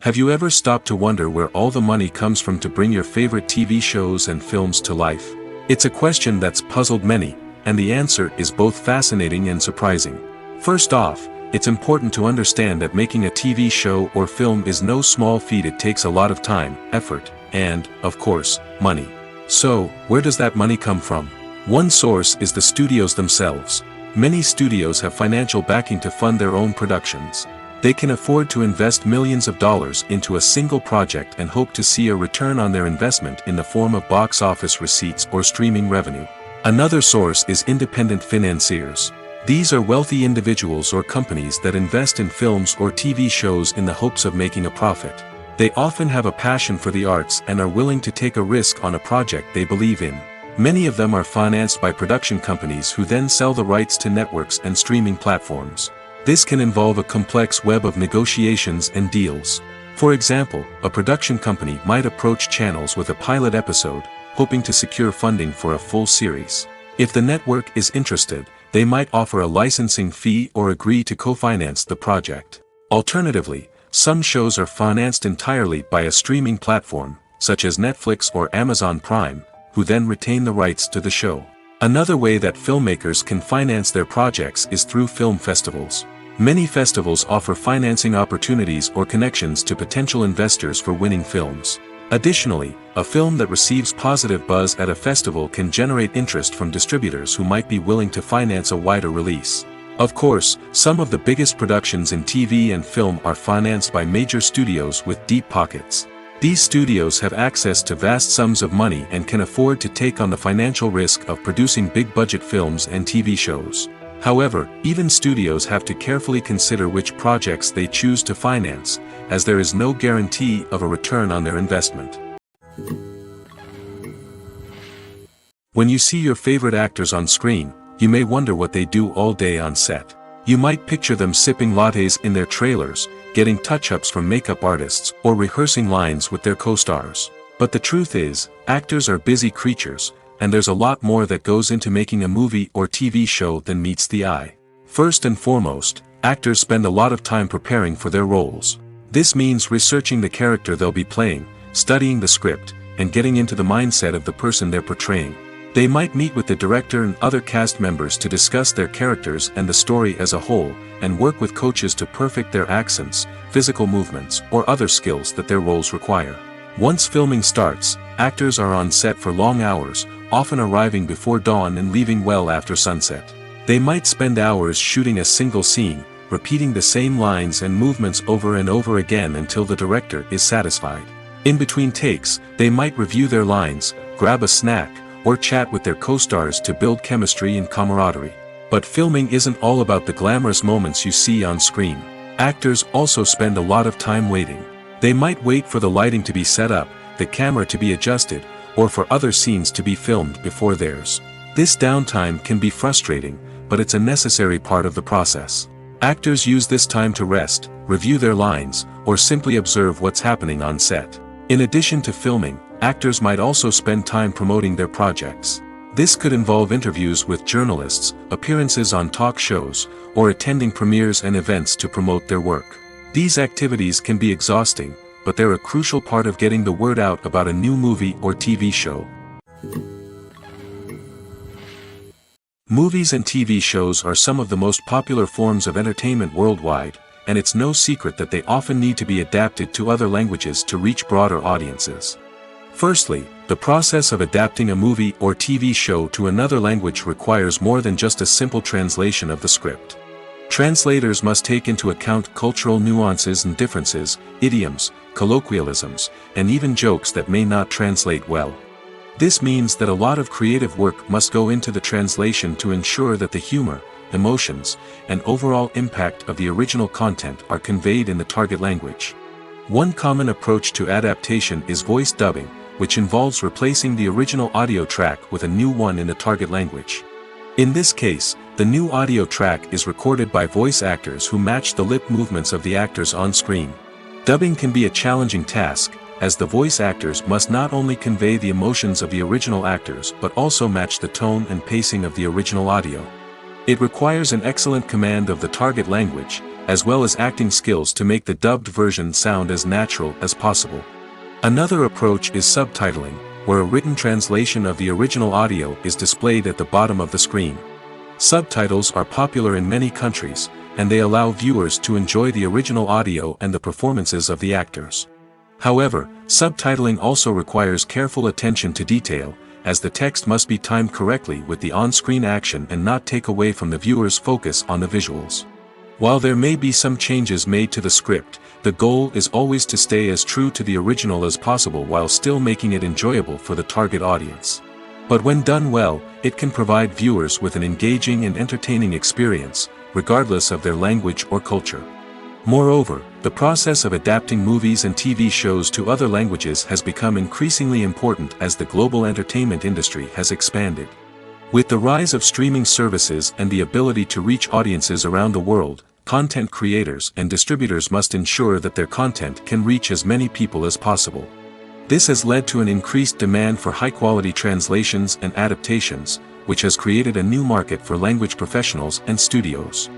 Have you ever stopped to wonder where all the money comes from to bring your favorite TV shows and films to life? It's a question that's puzzled many, and the answer is both fascinating and surprising. First off, it's important to understand that making a TV show or film is no small feat. It takes a lot of time, effort, and, of course, money. So, where does that money come from? One source is the studios themselves. Many studios have financial backing to fund their own productions. They can afford to invest millions of dollars into a single project and hope to see a return on their investment in the form of box office receipts or streaming revenue. Another source is independent financiers. These are wealthy individuals or companies that invest in films or TV shows in the hopes of making a profit. They often have a passion for the arts and are willing to take a risk on a project they believe in. Many of them are financed by production companies who then sell the rights to networks and streaming platforms. This can involve a complex web of negotiations and deals. For example, a production company might approach channels with a pilot episode, hoping to secure funding for a full series. If the network is interested, they might offer a licensing fee or agree to co-finance the project. Alternatively, some shows are financed entirely by a streaming platform, such as Netflix or Amazon Prime, who then retain the rights to the show. Another way that filmmakers can finance their projects is through film festivals. Many festivals offer financing opportunities or connections to potential investors for winning films. Additionally, a film that receives positive buzz at a festival can generate interest from distributors who might be willing to finance a wider release. Of course, some of the biggest productions in TV and film are financed by major studios with deep pockets. These studios have access to vast sums of money and can afford to take on the financial risk of producing big-budget films and TV shows. However, even studios have to carefully consider which projects they choose to finance, as there is no guarantee of a return on their investment. When you see your favorite actors on screen, you may wonder what they do all day on set. You might picture them sipping lattes in their trailers, getting touch-ups from makeup artists, or rehearsing lines with their co-stars. But the truth is, actors are busy creatures, and there's a lot more that goes into making a movie or TV show than meets the eye. First and foremost, actors spend a lot of time preparing for their roles. This means researching the character they'll be playing, studying the script, and getting into the mindset of the person they're portraying. They might meet with the director and other cast members to discuss their characters and the story as a whole, and work with coaches to perfect their accents, physical movements, or other skills that their roles require. Once filming starts, actors are on set for long hours, often arriving before dawn and leaving well after sunset. They might spend hours shooting a single scene, repeating the same lines and movements over and over again until the director is satisfied. In between takes, they might review their lines, grab a snack, or chat with their co-stars to build chemistry and camaraderie. But filming isn't all about the glamorous moments you see on screen. Actors also spend a lot of time waiting. They might wait for the lighting to be set up, the camera to be adjusted, or for other scenes to be filmed before theirs. This downtime can be frustrating, but it's a necessary part of the process. Actors use this time to rest, review their lines, or simply observe what's happening on set. In addition to filming, actors might also spend time promoting their projects. This could involve interviews with journalists, appearances on talk shows, or attending premieres and events to promote their work. These activities can be exhausting, but they're a crucial part of getting the word out about a new movie or TV show. Movies and TV shows are some of the most popular forms of entertainment worldwide, and it's no secret that they often need to be adapted to other languages to reach broader audiences. Firstly, the process of adapting a movie or TV show to another language requires more than just a simple translation of the script. Translators must take into account cultural nuances and differences, idioms, colloquialisms, and even jokes that may not translate well. This means that a lot of creative work must go into the translation to ensure that the humor, emotions, and overall impact of the original content are conveyed in the target language. One common approach to adaptation is voice dubbing, which involves replacing the original audio track with a new one in the target language. In this case, the new audio track is recorded by voice actors who match the lip movements of the actors on screen. Dubbing can be a challenging task, as the voice actors must not only convey the emotions of the original actors but also match the tone and pacing of the original audio. It requires an excellent command of the target language, as well as acting skills to make the dubbed version sound as natural as possible. Another approach is subtitling, where a written translation of the original audio is displayed at the bottom of the screen. Subtitles are popular in many countries, and they allow viewers to enjoy the original audio and the performances of the actors. However, subtitling also requires careful attention to detail, as the text must be timed correctly with the on-screen action and not take away from the viewer's focus on the visuals. While there may be some changes made to the script, the goal is always to stay as true to the original as possible while still making it enjoyable for the target audience. But when done well, it can provide viewers with an engaging and entertaining experience, regardless of their language or culture. Moreover, the process of adapting movies and TV shows to other languages has become increasingly important as the global entertainment industry has expanded. With the rise of streaming services and the ability to reach audiences around the world, content creators and distributors must ensure that their content can reach as many people as possible. This has led to an increased demand for high-quality translations and adaptations, which has created a new market for language professionals and studios.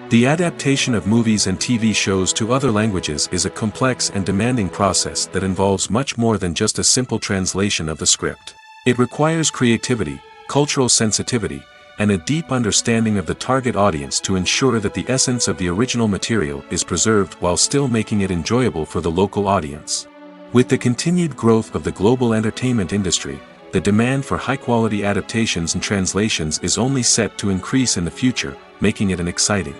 The adaptation of movies and TV shows to other languages is a complex and demanding process that involves much more than just a simple translation of the script. It requires creativity, cultural sensitivity, and a deep understanding of the target audience to ensure that the essence of the original material is preserved while still making it enjoyable for the local audience. With the continued growth of the global entertainment industry, the demand for high-quality adaptations and translations is only set to increase in the future, making it an exciting.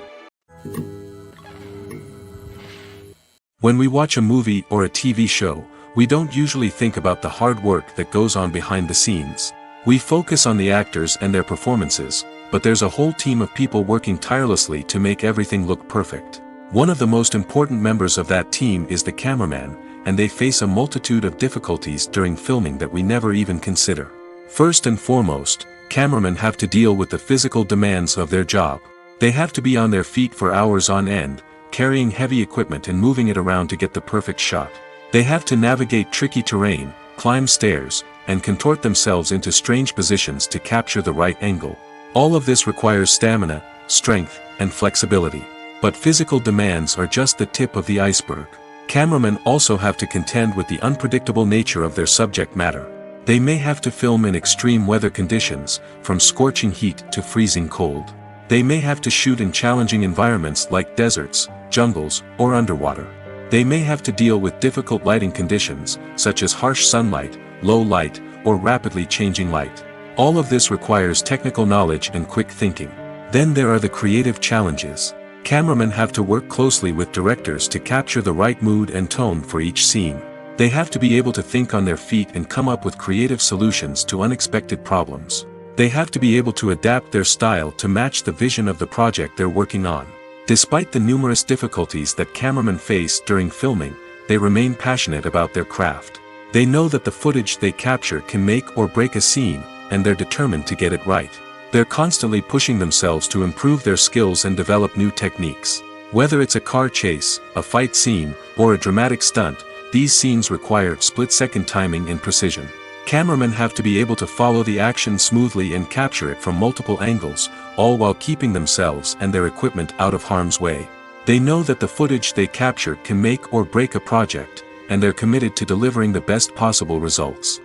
When we watch a movie or a TV show, we don't usually think about the hard work that goes on behind the scenes. We focus on the actors and their performances, but there's a whole team of people working tirelessly to make everything look perfect. One of the most important members of that team is the cameraman, and they face a multitude of difficulties during filming that we never even consider. First and foremost, cameramen have to deal with the physical demands of their job. They have to be on their feet for hours on end, carrying heavy equipment and moving it around to get the perfect shot. They have to navigate tricky terrain, climb stairs, and contort themselves into strange positions to capture the right angle. All of this requires stamina, strength, and flexibility. But physical demands are just the tip of the iceberg. Cameramen also have to contend with the unpredictable nature of their subject matter. They may have to film in extreme weather conditions, from scorching heat to freezing cold. They may have to shoot in challenging environments like deserts, jungles, or underwater. They may have to deal with difficult lighting conditions, such as harsh sunlight, low light, or rapidly changing light. All of this requires technical knowledge and quick thinking. Then there are the creative challenges. Cameramen have to work closely with directors to capture the right mood and tone for each scene. They have to be able to think on their feet and come up with creative solutions to unexpected problems. They have to be able to adapt their style to match the vision of the project they're working on. Despite the numerous difficulties that cameramen face during filming, they remain passionate about their craft. They know that the footage they capture can make or break a scene, and they're determined to get it right. They're constantly pushing themselves to improve their skills and develop new techniques. Whether it's a car chase, a fight scene, or a dramatic stunt, these scenes require split-second timing and precision. Cameramen have to be able to follow the action smoothly and capture it from multiple angles, all while keeping themselves and their equipment out of harm's way. They know that the footage they capture can make or break a project, and they're committed to delivering the best possible results.